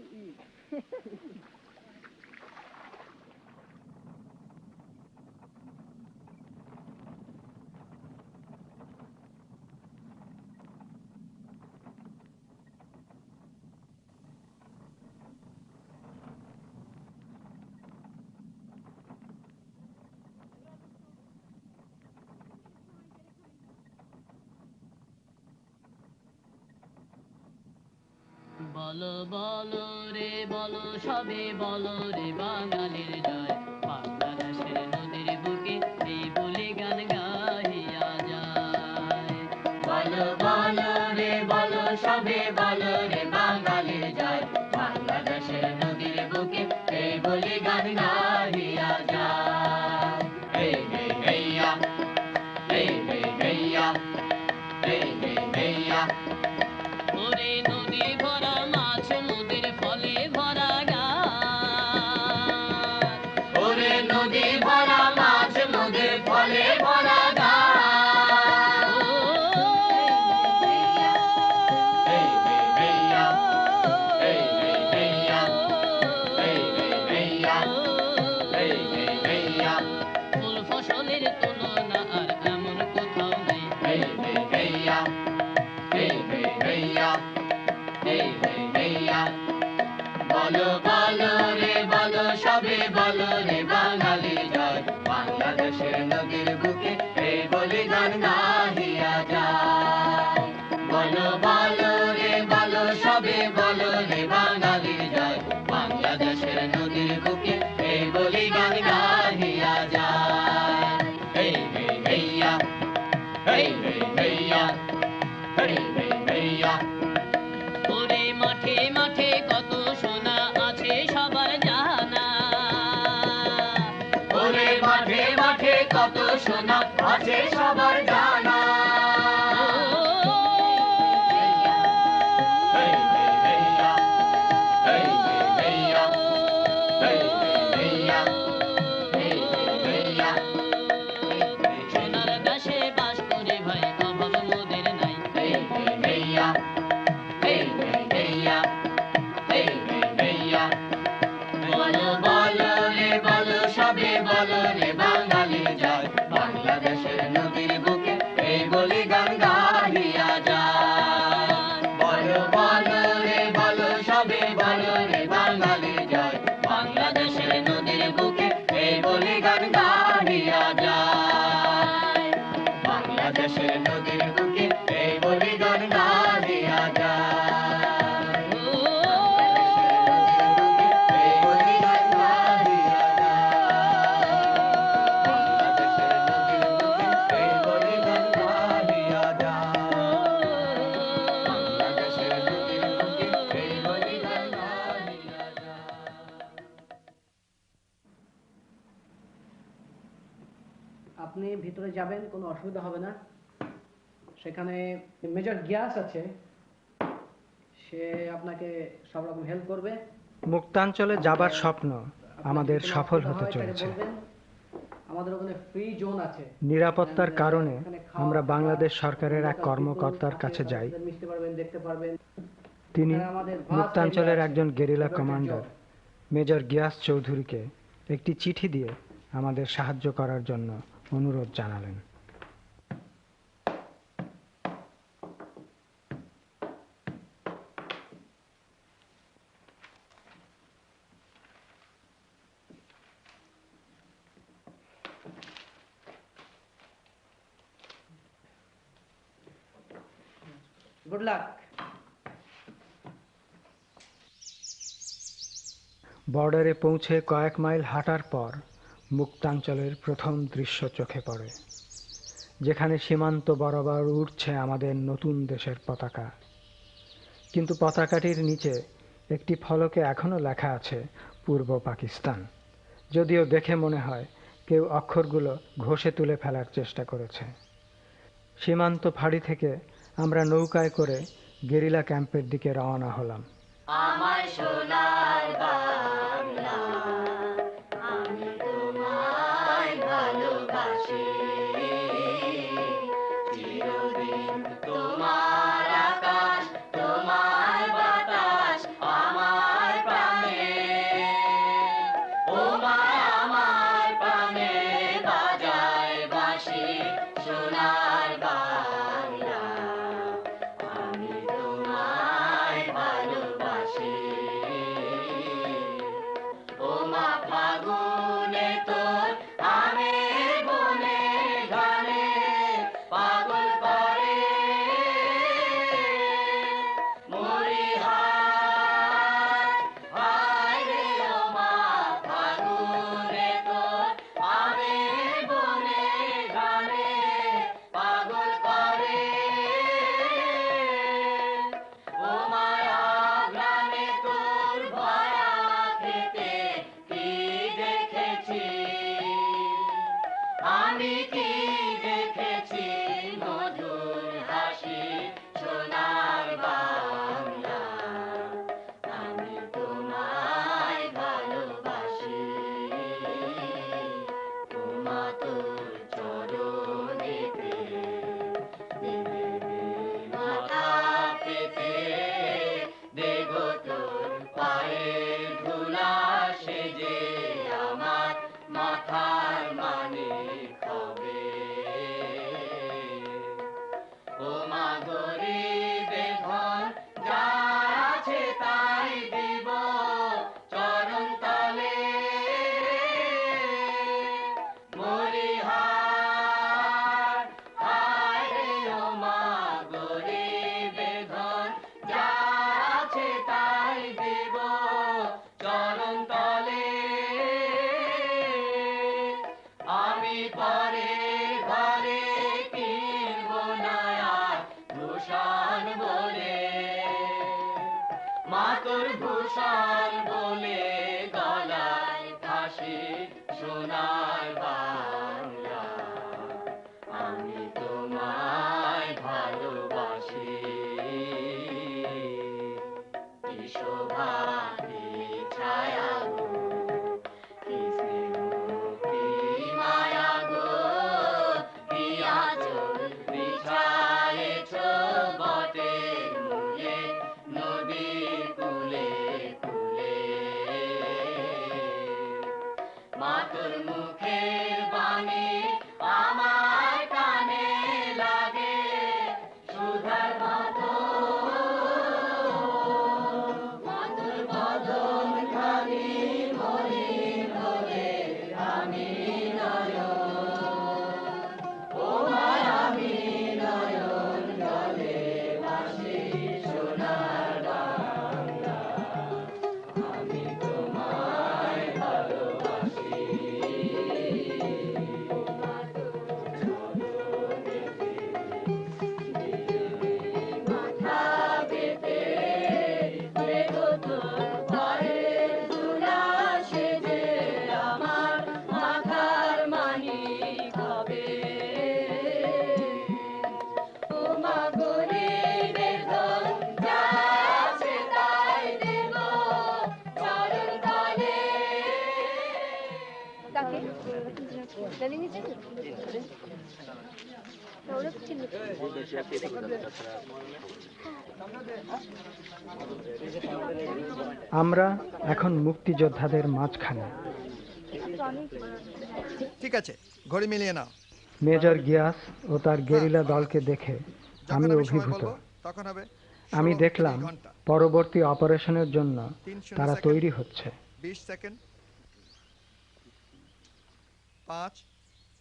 বলো বলো রে বলো সবে বলো রে বাঙালির জয় বাংলাদেশের নদীর বুকে এই বলে গান গাহিয়া যায় বলো বলো রে বলো সবে বলো রে বাঙালির জয় বাংলাদেশের নদীর বুকে এই বলে গান গাহিয়া যায় হে হে হেয়া হে হে হেয়া হে হে হেয়া ওরে নদী ভরা মাছ নদীর ফলে ভরা গান ওরে নদী ভরা মাছ নদীর ফলে ভরা গান হে হে হেয়া হে হে হেয়া হে হে হেয়া বলো বলো রে বলো সবে বলো রে বাঙালি জয় বাংলাদেশের নদীর বুকে এই বলিদান গাহিয়া যায় বলো বলো রে বলো সবে বলো রে বাঙালি জয় বাংলাদেশের নদীর বুকে এই বলিদান গাহিয়া যায় এই হে হেইয়া এই হে হেইয়া এই হে হেইয়া ওরে মাঠে মাঠে কত সোনা আছে সবার জানা ওরে মাঠে মাঠে কত সোনা আছে সবার জানা সোনার দেশে বাস করে ভাই অভাব মোদের নাই বলো বলো রে বলো সবে বলো রে বাঙালি জয় বাংলাদেশের নদীর বুকে এই বলিদান গাহিয়া যায় বলো বলো রে বলো সবে বলো রে বাঙালি জয় বাংলাদেশের নদীর বুকে এই বলিদান গাহিয়া যায় বাংলাদেশের নদীর বুকে এই বলিদান গাহিয়া যায় আপনি ভিতরে যাবেন, কোনো অসুবিধা হবে না। সেখানে মেজর গিয়াস আছে, সে আপনাকে সব রকম হেল্প করবে। মুক্তাঞ্চলে যাবার স্বপ্ন আমাদের সফল হতে চলেছে। আমাদের ওখানে ফ্রি জোন আছে। নিরাপত্তার কারণে আমরা বাংলাদেশ সরকারের এক কর্মকর্তার কাছে যাই। মিশতে পারবেন, দেখতে পারবেন। তিনি মুক্তাঞ্চলের একজন গেরিলা কমান্ডার মেজর গিয়াস চৌধুরীকে একটি চিঠি দিয়ে আমাদের সাহায্য করার জন্য অনুরোধ জানালেন। Good luck. বর্ডারে পৌঁছে কয়েক মাইল হাঁটার পর মুক্তাঞ্চলের প্রথম দৃশ্য চোখে পড়ে, যেখানে সীমান্ত বরাবর উঠছে আমাদের নতুন দেশের পতাকা। কিন্তু পতাকাটির নিচে একটি ফলকে এখনো লেখা আছে পূর্ব পাকিস্তান, যদিও দেখে মনে হয় কেউ অক্ষরগুলো ঘষে তুলে ফেলার চেষ্টা করেছে। সীমান্ত ফাঁড়ি থেকে আমরা নৌকায় করে গেরিলা ক্যাম্পের দিকে রওনা হলাম। আমার সোনার বাংলা, আমি তোমায় ভালোবাসি, চিরদিন তোমার আকাশ, তোমার বাতাস আমার প্রাণে, ও মা আমার প্রাণে বাজায় বাঁশি সোনার বাংলা, আমি তোমায় ভালোবাসি, ও মা ফাগুনে তোর আমের বনে ঘানে পাগল করে মরি হায় রে, ও মা ফাগুনে তোর আমের বনে ঘানে পাগল করে, ও মায়া গ্রামে তোর ভরা খেতে কি দেখেছি আমি, কি দেখেছি মধুর হাসি সোনার বাংলা, আমি তোমায় ভালোবাসি, ও মা তোর চরণেতে দেবে মাথা পেতে, দেগো তোর পায়ের ধুলা সেজে আমার মাথার মানিক হবে, ও মা গরিবে ধন যা আছে তাই দিব, সোনার বাংলা আমি তোমায় ভালোবাসি কি শোভা কি ছায়া গো কি স্নেহ কি মায়া গো কি আঁচল বিছায়েছ বটের মূলে নদীর কূলে কূলে মাতর মুখের বাণী আমার কানে লাগে সুধার মতো মাতর বদন খানি মলিন হলে আমি নয়ন ও মায় আমি নয়ন জলে ভাসি সোনার বাংলা আমি তোমায় ভালোবাসি মাথা পেতে দেখো তোর পায়ের ধুলা সেজে আমার মাথার মানিক হবে ও মা গরিবের ধন যা আছে তাই দেব চরণ তলে কাকে নলিনী চিনি ওরা তো চিনি আমরা এখন মুক্তিযোদ্ধাদের মাঝখানে। ঠিক আছে, ঘড়ি মিলিয়ে নাও। মেজর গিয়াস ও তার গেরিলা দলকে দেখে আমি অভিভূত। তখন হবে আমি দেখলাম পরবর্তী অপারেশনের জন্য তারা তৈরি হচ্ছে। 20 সেকেন্ড 5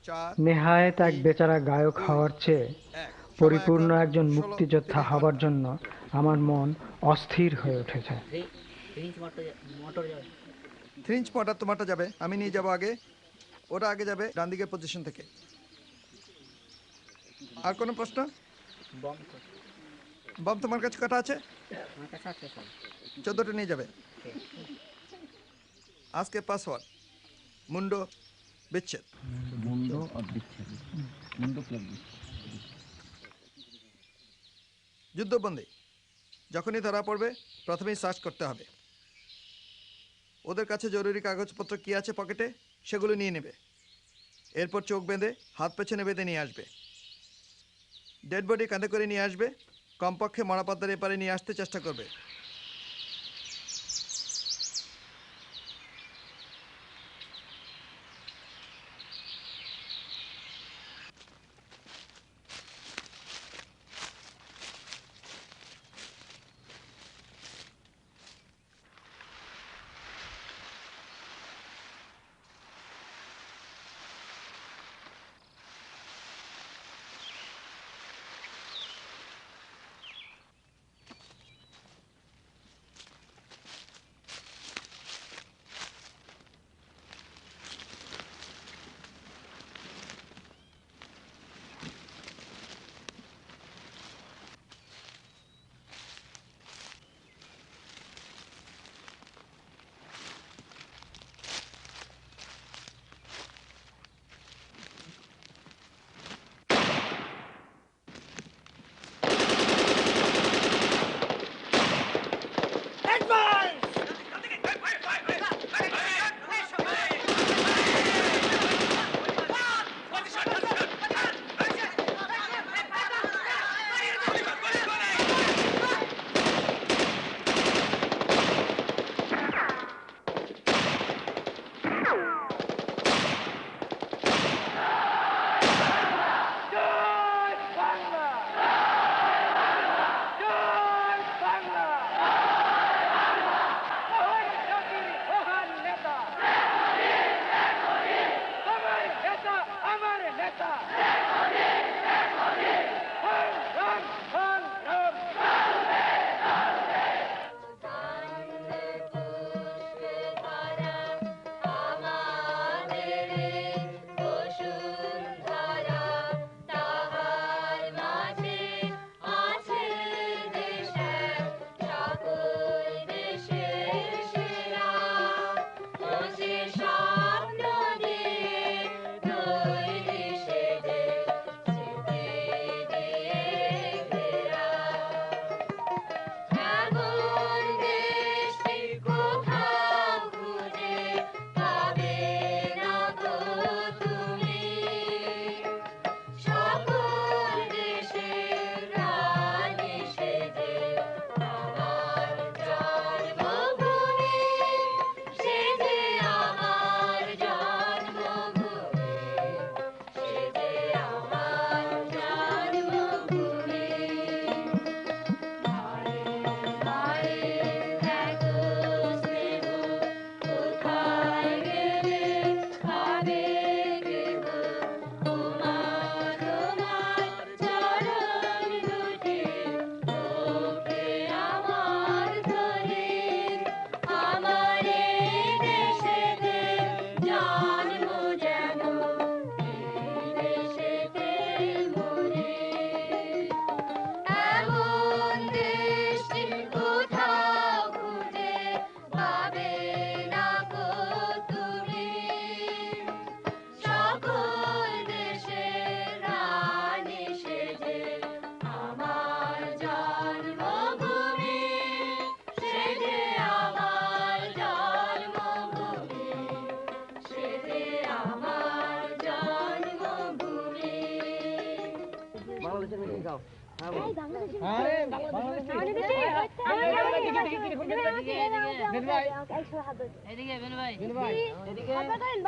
4 নেহায়েত এক বেচারা গায়ক হওয়ার চেয়ে পরিপূর্ণ একজন মুক্তিযোদ্ধা হবার জন্য আমার মন অস্থির হয়ে উঠেছে। 3 ইঞ্চ মোটর তোমারটা যাবে, আমি নিয়ে যাব আগে। ওটা আগে যাবে ডান দিকের পজিশন থেকে। আর কোনো প্রশ্ন? বম তোমার কাছে কটা আছে? 14টা নিয়ে যাবে। আজকে পাসওয়ার্ড মুন্ডো বিচ্ছেদ। যুদ্ধবন্দী যখনই ধরা পড়বে প্রথমেই সার্চ করতে হবে। ওদের কাছে জরুরি কাগজপত্র কি আছে পকেটে সেগুলো নিয়ে নেবে। এরপর চোখ বেঁধে হাত পেছনে বেঁধে নিয়ে আসবে। ডেড বডি কাঁধে করে নিয়ে আসবে। কমপক্ষে মরাপাতার এপারে নিয়ে আসতে চেষ্টা করবে।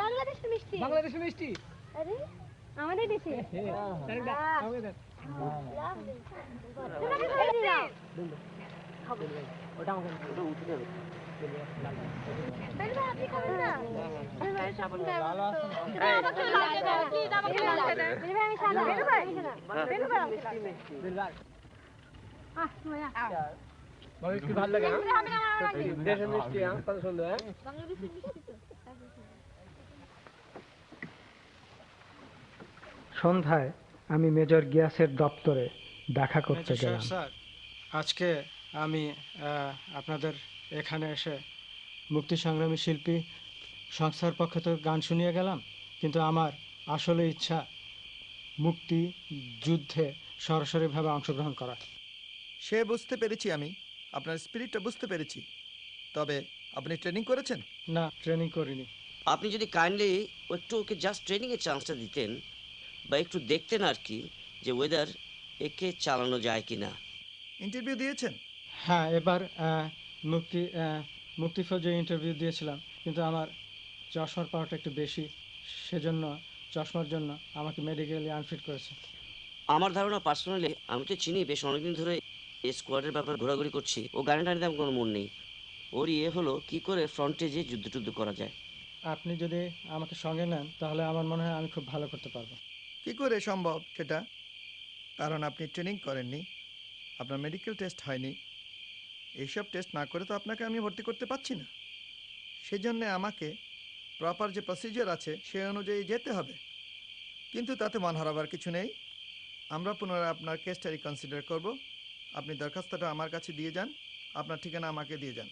বাংলাদেশের মিষ্টি বাংলাদেশের মিষ্টি আরে আমাদের দেশে ওটা আমাকে উঠে যাবে আপনি খাবেন না ভালো আছে মিষ্টি ভালো লাগে দেশের মিষ্টি কত সুন্দর সন্ধ্যায় আমি মেজর গিয়াসের দপ্তরে দেখা করতে গেলাম। স্যার, আজকে আমি আপনাদের এখানে এসে মুক্তি সংগ্রামী শিল্পী সংস্থার পক্ষ থেকে গান শুনিয়ে গেলাম, কিন্তু আমার আসলে ইচ্ছা মুক্তি যুদ্ধে সরাসরিভাবে অংশগ্রহণ করা। সে বুঝতে পেরেছি, আমি আপনার স্পিরিটটা বুঝতে পেরেছি, তবে আপনি ট্রেনিং করেছেন? না, ট্রেনিং করিনি। আপনি যদি কাইন্ডলি একটু ওকে জাস্ট ট্রেনিংয়ের চান্সটা দিতেন বা একটু দেখতেন আর কি যে ওয়েদার একে চালানো যায় কি না। ইন্টারভিউ দিয়েছেন? হ্যাঁ, এবার মুক্তি ফৌজে ইন্টারভিউ দিয়েছিলাম, কিন্তু আমার চশমার পাওয়ারটা একটু বেশি, সেজন্য চশমার জন্য আমাকে মেডিকেলি আনফিট করেছে। আমার ধারণা পার্সোনালি, আমি তো চিনি বেশ অনেকদিন ধরে এই স্কোয়াডের ব্যাপারে ঘোরাঘুরি করছি, ও গাড়ি টানিতে আমার কোনো মন নেই। ওর হলো কি করে ফ্রন্টে যে যুদ্ধ করা যায়। আপনি যদি আমাকে সঙ্গে নেন তাহলে আমার মনে হয় আমি খুব ভালো করতে পারবো। কি করে সম্ভব সেটা? কারণ আপনি ট্রেনিং করেননি, আপনার মেডিকেল টেস্ট হয়নি। এইসব টেস্ট না করে তো আপনাকে আমি ভর্তি করতে পারছি না। সেজন্যে আমাকে প্রপার যে প্রসিজার আছে সে অনুযায়ী যেতে হবে। কিন্তু তাতে মন হারাবার কিছু নেই। আমরা পুনরায় আপনার কেসটা রিকনসিডার করব। আপনি দরখাস্তটা আমার কাছে দিয়ে যান, আপনার ঠিকানা আমাকে দিয়ে যান।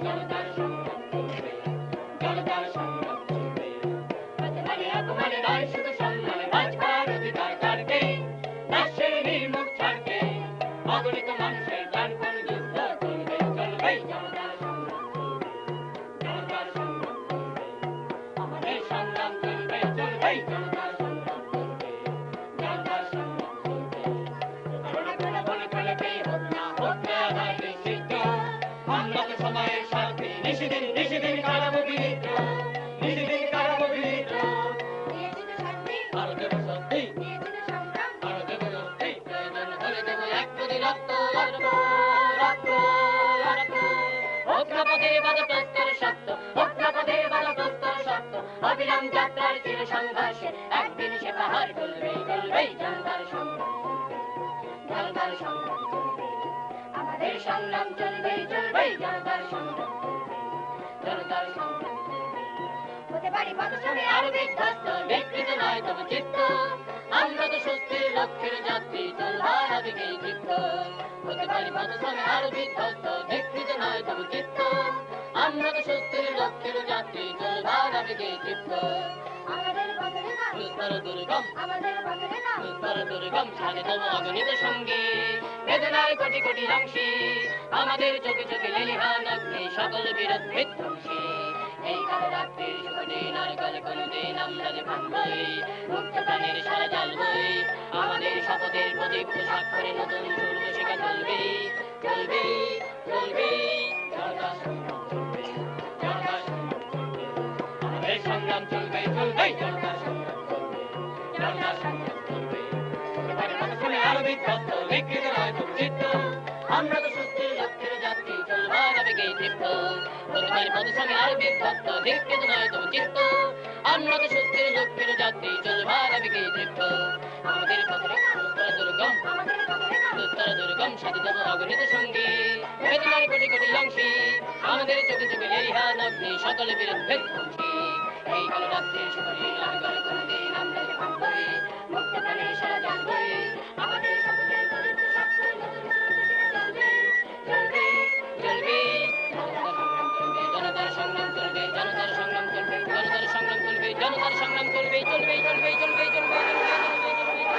জনতার সংগ্রাম চলবে, জনতার সংগ্রাম চলবে। প্রতিবারে অপমানে নয় শুধু সম্মানে বাঁচবার অধিকার কারকে, রাষ্ট্রের নির্মুখ ছাড়কে, অগণিত মানুষের প্রাণপণ যুদ্ধ চলবে, চলবে জনতার সংগ্রাম চলবে, জনতার সংগ্রাম চলবে। আমাদের সংগ্রাম চলবে, চলবে জনতার সংগ্রাম চলবে, জনতার সংগ্রাম চলবে। করোনা করোনা বলে ফেলেতেই হোক না আদায় নিষিদ্ধ, উন্নত সময়ের সাথে নিষিদিন নিষিদিন কারাবহিত, নিষিদিন কারাবহিত। আরো দেব শক্তি, আরো দেব শক্তি, প্রয়োজন হলে দেব এক কোটি রক্ত, রক্ত, রক্ত, রক্ত। হোক না পথের বাধা প্রস্তর শক্ত, হোক না পথের বাধা প্রস্তর শক্ত, অবিরাম যাত্রার চির সংঘর্ষে একদিন সে পাহাড় গলবেই, গলবেই জনতার সংগ্রাম চলবে, জনতার সংগ্রাম চলবে। আমাদের সংগ্রাম চলবে, চলবে জনতার সংগ্রাম চলবে, জনতার সংগ্রাম চলবে। হতে পারি পদশ্রমে আরো বিধ্বস্ত, বিকৃত নয় তবু চিত্ত, আমরা তো স্বস্তির লক্ষ্যের যাত্রী, চলবার আবেগেই চিত্ত। হতে পারি পদশ্রমে আরো বিধ্বস্ত, বিকৃত নয় তবু চিত্ত, আমরা তো স্বস্তির লক্ষ্যের যাত্রী, চলবার আবেগেই চিত্ত। আমাদের পথে না দুস্তর দুর্গম, আমাদের পথে না দুস্তর দুর্গম, সাথে তবু অগণিত সঙ্গী, বেদনার কোটি কোটি অংশী, আমাদের চোখে চোখে লেলিহান অগ্নি, সকল বিরোধ বিধ্বংসী। এই কালো রাত্রির শুভ দিন আর কালে কোনদিন আমরা যে ভাঙবই, মুক্ত প্রাণের সারা জ্বালবই, আমাদের শপথের প্রদীপ্ত স্বাক্ষরে নতুন সূর্য শিখা চলবে, চলবে, চলবে জনতার সংগ্রাম চলবে, জনতার সংগ্রাম চলবে। আমাদের সংগ্রাম চলবে, চলবে জনতার সংগ্রাম চলবে, জনতার সংগ্রাম চলবে। এবারে মানুষের আরো বিধ্বস্ত, বিকৃত নয় তবু চিত্ত, আমরা তো সুস্থির লক্ষ্যের যাত্রী, চলবার আবেগেই তৃপ্ত। প্রতিবার পদশ্রমে আরো বিধ্বস্ত, বিকৃত নয় তবু চিত্ত, আমরা তো সুস্থির লক্ষ্যের যাত্রী, চলবার আবেগেই তৃপ্ত। আমাদের পথে দুস্তর দুর্গম, দুস্তর দুর্গম, সাথে তবু অগণিত সঙ্গী, বেদনার কোটি কোটি অংশী, আমাদের চোখে চোখে লেলিহান অগ্নি, সকল বিরোধ বিধ্বংসী। এই কালো রাত্রির শুভ দিন আর কালে কোনদিন আমরা যে ভাঙবই, মুক্ত প্রাণের সারা জ্বালবই, আমাদের শপথের প্রদীপ্ত স্বাক্ষরে নতুন সূর্য শিখা চলবে, চলবে, চলবে জনতার সংগ্রাম চলবে, জনতার সংগ্রাম চলবে, জনতার সংগ্রাম চলবে, জনতার সংগ্রাম চলবে, চলবে, চলবে, চলবে, চলবে, চলবে, চলবে, চলবে, চলবে।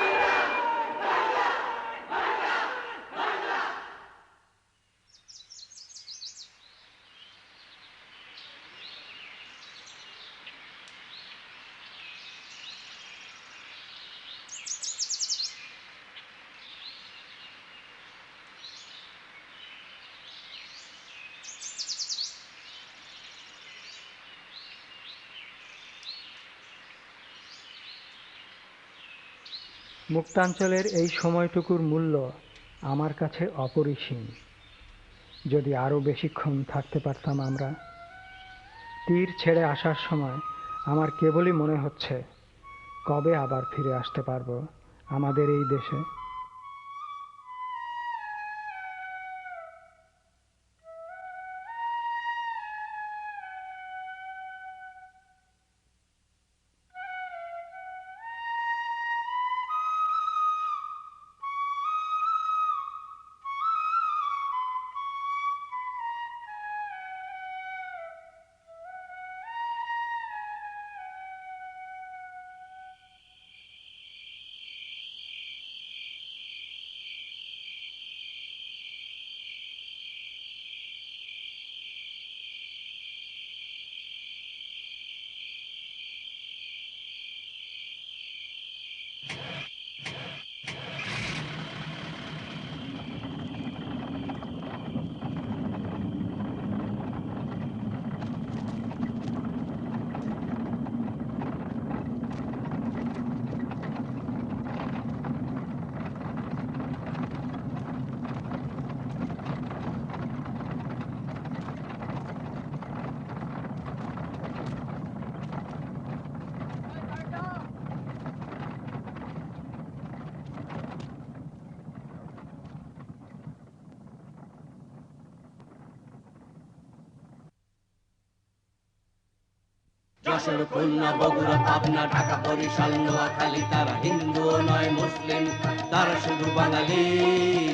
মুক্তাঞ্চলের এই সময়টুকুর মূল্য আমার কাছে অপরিসীম। যদি আরও বেশিক্ষণ থাকতে পারতাম আমরা। তীর ছেড়ে আসার সময় আমার কেবলই মনে হচ্ছে কবে আবার ফিরে আসতে পারবো আমাদের এই দেশে। যশোর খুলনা বগুড়া পাবনা ঢাকা বরিশাল নোয়াখালী তারা হিন্দু নয় মুসলিম, তারা শুধু বাঙালি।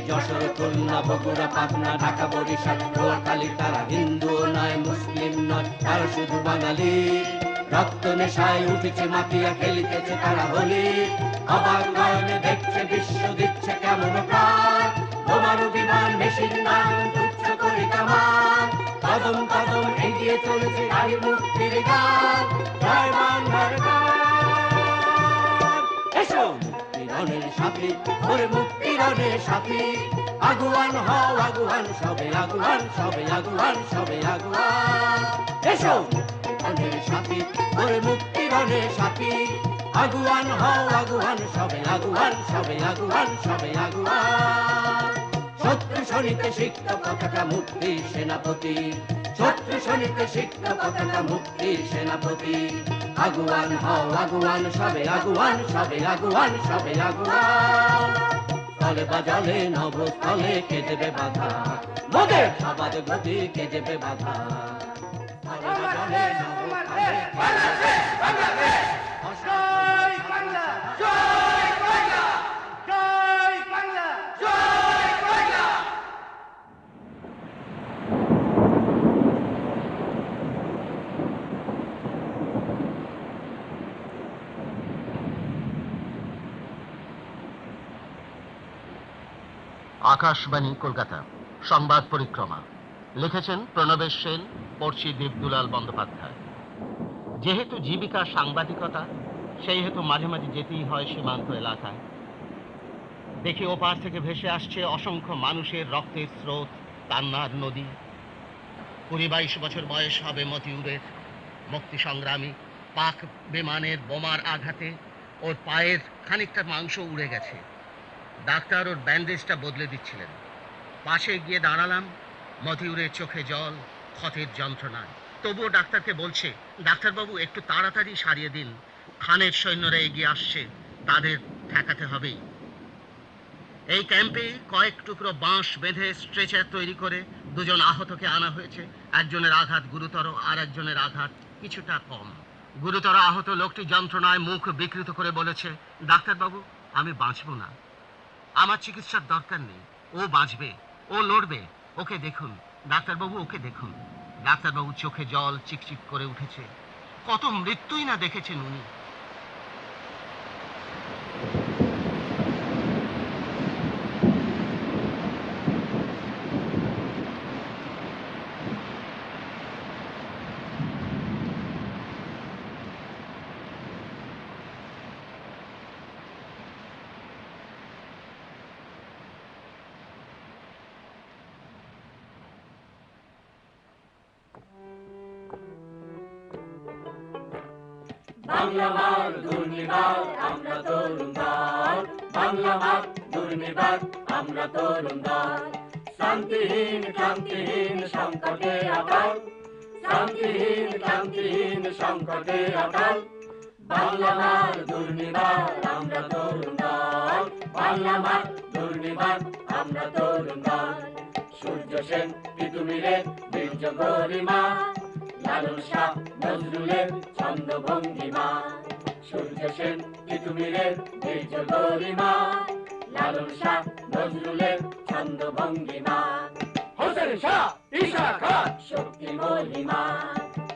যশোর খুলনা বগুড়া পাবনা ঢাকা বরিশাল নোয়াখালী তারা হিন্দু নয় মুসলিম নয়, তারা শুধু বাঙালি। রক্ত নেশায় উঠেছে মাতিয়া, খেলিতেছে তারা হোলি। অবাক নয়নে দেখছে বিশ্ব, দিচ্ছে কেমন প্রাণ। বোমারু বিমান মেশিন গান তুচ্ছ করে কামান, কদম কদম এগিয়ে চলেছে নারী মুক্তির গান। জয় বাংলার গান। এসো মুক্তিরণের সাথী, ওরে মুক্তিরণের সাথী। আগুয়ান হও আগুয়ান, সবে আগুয়ান, সবে আগুয়ান, সবে আগুয়ান। এসো মুক্তিরণের সাথী, ওরে মুক্তিরণের সাথী। আগুয়ান হও আগুয়ান, সবে আগুয়ান, সবে আগুয়ান, সবে আগুয়ান। শত্রু শনিতে সিক্ত পতাকা মুক্তির সেনাপতি, শত্রু শনিতে সিক্ত পতাকা মুক্তির সেনাপতি। আগুয়ান হও আগুয়ান, সবে আগুয়ান, সবে আগুয়ান, সবে আগুয়ান। স্থলে বা জলে নভস্থলে কে দেবে বাধা, মোদের সবাদ গতি কে দেবে বাধা। স্থলে বা জলে নভস্থলে আকাশবাণী কলকাতা সংবাদ পরিক্রমা লিখেছেন প্রণবেশ সেন, পড়ছি দীপদুলাল বন্দ্যোপাধ্যায়। যেহেতু জীবিকা সাংবাদিকতা, সেই হেতু মাঝে মাঝে যেতেই হয় সীমান্ত এলাকায়। দেখি ওপার থেকে ভেসে আসছে অসংখ্য মানুষের রক্তের স্রোত, কান্নার নদী। 20-22 বছর বয়স হবে মতিউরের, মুক্তি সংগ্রামী। পাক বিমানের বোমার আঘাতে ওর পায়ের খানিকটা মাংস উড়ে গেছে। ডাক্তার ওর ব্যান্ডেজটা বদলে দিচ্ছিলেন। পাশে গিয়ে দাঁড়ালাম, মতিউরের চোখে জল, ক্ষতের যন্ত্রণায়। তবুও ডাক্তারকে বলছে, ডাক্তারবাবু একটু তাড়াতাড়ি সারিয়ে দিন, খানের সৈন্যরা এগিয়ে আসছে, তাদের ঠেকাতে হবেই। এই ক্যাম্পে কয়েক টুকরো বাঁশ বেঁধে স্ট্রেচার তৈরি করে দুজন আহতকে আনা হয়েছে। একজনের আঘাত গুরুতর, আর একজনের আঘাত কিছুটা কম। গুরুতর আহত লোকটি যন্ত্রণায় মুখ বিকৃত করে বলেছে, ডাক্তারবাবু আমি বাঁচব না, আমার চিকিৎসার দরকার নেই, ও বাঁচবে, ও লড়বে, ওকে দেখুন ডাক্তারবাবু, ওকে দেখুন। ডাক্তারবাবু চোখে জল চিকচিক করে উঠেছে। কত মৃত্যুই না দেখেছেন উনি। বাংলা মার দুর্নিবার আমরা তরুণ দল, বাংলা মার দুর্নিবার আমরা তরুণ দল। শান্তিহীন ক্লান্তিহীন সংকটে অটল, শান্তিহীন ক্লান্তিহীন সংকটে অটল। বাংলা মার দুর্নিবার আমরা তরুণ দল, বাংলা মার দুর্নিবার আমরা তরুণ দল। সূর্য সেন তিতুমিরের বীর্য গরিমা, লালন শাহ নজরুলের ছন্দ ভঙ্গিমা। সূর্য সেন তিতুমিরের বীর্য গরিমা, লালন শাহ নজরুলের ছন্দ ভঙ্গিমা। হোসেন শাহ ঈশা খান শক্তি মহিমা,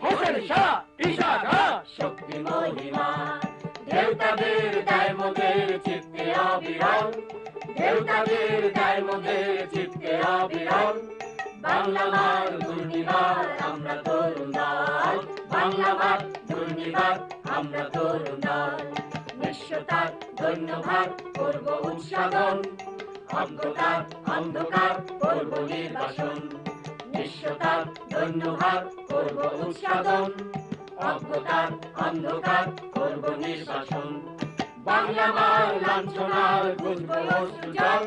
হোসেন শাহ ঈশা খান শক্তি মহিমা। দেবতাদের দায় মোদের চিত্তে অবিরল, দেবতাদের দায় মোদের চিত্তে অবিরল। বাংলা মার দুর্নিবার আমরা তরুণ দল, বাংলা মার দুর্নিবার আমরা তরুণ দল। নিঃস্বতার ধন্যবাদ করব উৎসাদন, অন্ধকার অন্ধকার করব নির্বাসন। নিঃস্বতার ধন্যবাদ করব উৎসাদন, অন্ধকার অন্ধকার করব নির্বাসন। বাংলা মার লাঞ্ছনার বুঝব অশ্রুজল,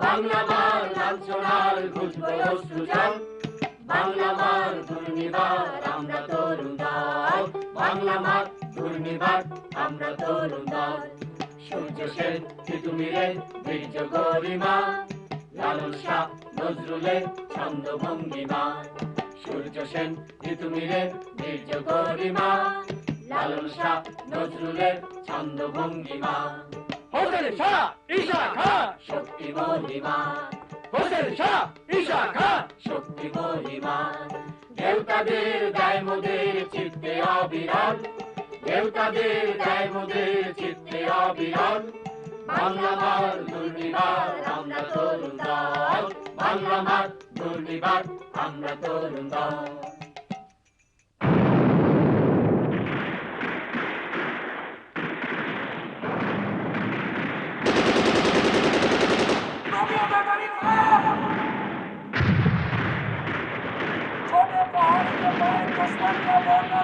বাংলা মার লাঞ্ছনার বুঝব অশ্রুজল। বাংলা মার দুর্নিবার আমরা তরুণ দল, বাংলা মার দুর্নিবার আমরা তরুণ দল। সূর্য সেন তিতুমিরের বীর্য গরিমা, লালন শাহ নজরুলের ছন্দ ভঙ্গিমা। সূর্য সেন ঋতুমিরের বীর্য গরিমা লালন শাহ নজরুলের ছন্দ ভঙ্গিমা হোসেন শাহ ঈশা খান শক্তি মহিমা হোসেন শাহ ঈশা খান শক্তি মহিমা দেবতাদের দেয় মোদের চিত্তে অবিরল দেবতাদের দেয় মোদের চিত্তে অবিরল বাংলা মার দুর্নিবার আমরা তরুণ দল বাংলা মার দুর্নিবার আমরা তরুণ দল छोटे पहाड़ के बाद दुश्मन का बोलना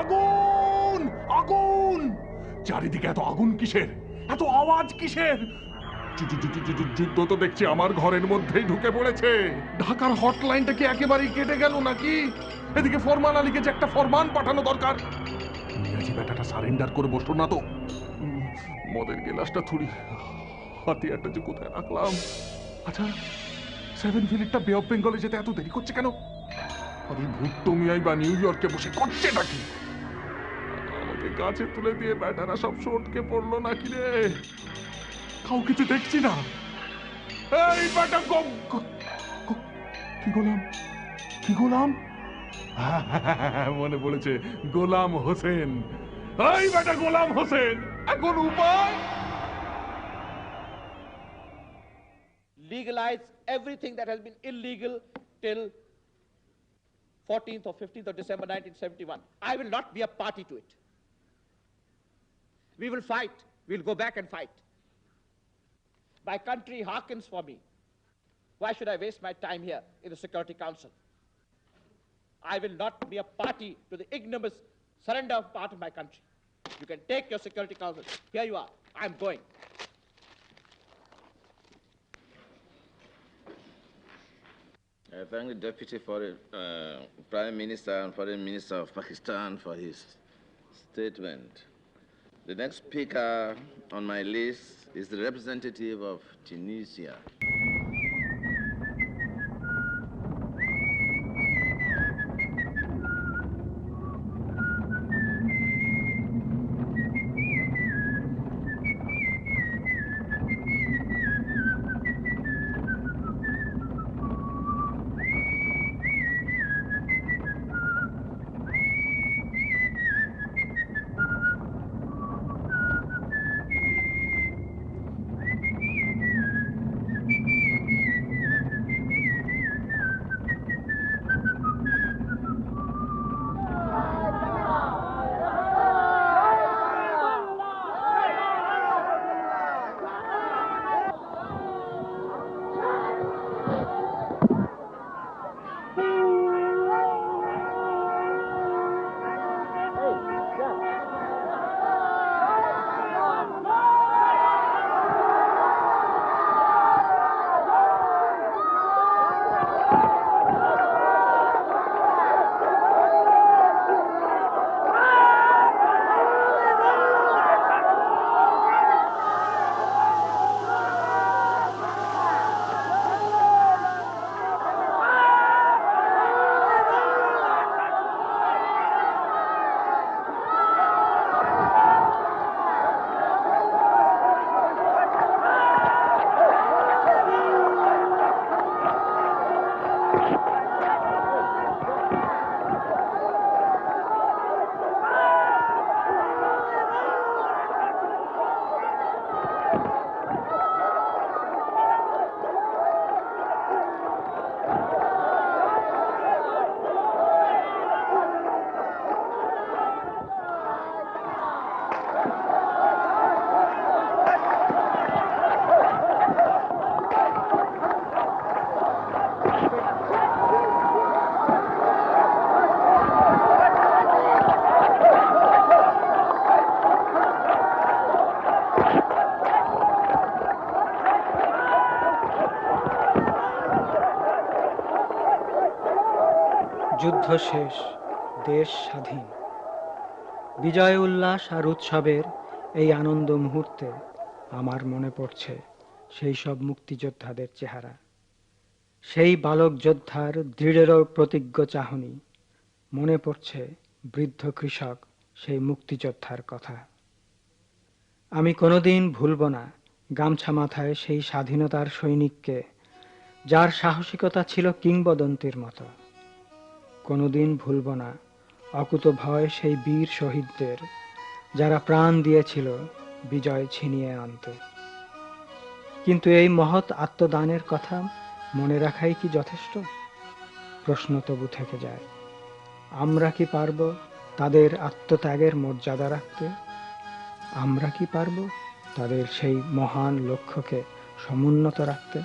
আগুন আগুন চারিদিকে এত আগুন কিসের এত আওয়াজ কিসের যুদ্ধ তো দেখছি আমার ঘরের মধ্যেই ঢুকে পড়েছে ঢাকার হটলাইনটা কি একেবারেই কেটে গেল নাকি এদিকে ফরমান আলীকে যে একটা ফরমান পাঠানো দরকার মিয়াজি বেটাটা সারেন্ডার করে বসলো না তো মদের গেলাসটা থুড়ি হাতিয়ারটা যে কোথায় রাখলাম আচ্ছা 7 মিনিটটা বে অফ বেঙ্গলে যেতে এত দেরি করছে কেন আরে ভুট্টো মিয়াই বা নিউ ইয়র্কে বসে করছে নাকি আমাকে গাছে তুলে দিয়ে ব্যাটারা সব সটকে পড়লো নাকি রে কাউ কিছু দেখছি না এই ব্যাটা কি গোলাম মনে পড়েছে গোলাম হোসেন এই ব্যাটা গোলাম হোসেন এখন উপায় legalize everything that has been illegal till 14th or 15th of December 1971. I will not be a party to it. We will fight. We'll go back and fight. My country hearkens for me. Why should I waste my time here in the Security Council? I will not be a party to the ignominious surrender of part of my country. You can take your Security Council. Here you are. I'm going. I thank the Deputy Foreign Prime Minister and Foreign Minister of Pakistan for his statement. The next speaker on my list is the representative of Tunisia. যুদ্ধ শেষ, দেশ স্বাধীন। বিজয় উল্লাস আর উৎসবের এই আনন্দ মুহূর্তে আমার মনে পড়ছে সেই সব মুক্তিযোদ্ধাদের চেহারা, সেই বালক যোদ্ধার দৃঢ় প্রতিজ্ঞ চাহনি। মনে পড়ছে বৃদ্ধ কৃষক সেই মুক্তিযোদ্ধার কথা। আমি কোনোদিন ভুলব না গামছা মাথায় সেই স্বাধীনতার সৈনিককে, যার সাহসিকতা ছিল কিংবদন্তির মতো। কোনোদিন ভুলব না অকুতভয় সেই বীর শহীদদের, যারা প্রাণ দিয়েছিল বিজয় ছিনিয়ে আনতে। কিন্তু এই মহৎ আত্মদানের কথা মনে রাখাই কি যথেষ্ট? প্রশ্ন তবু থেকে যায়। আমরা কি পারব তাদের আত্মত্যাগের মর্যাদা রাখতে? আমরা কি পারব তাদের সেই মহান লক্ষ্যকে সমুন্নত রাখতে?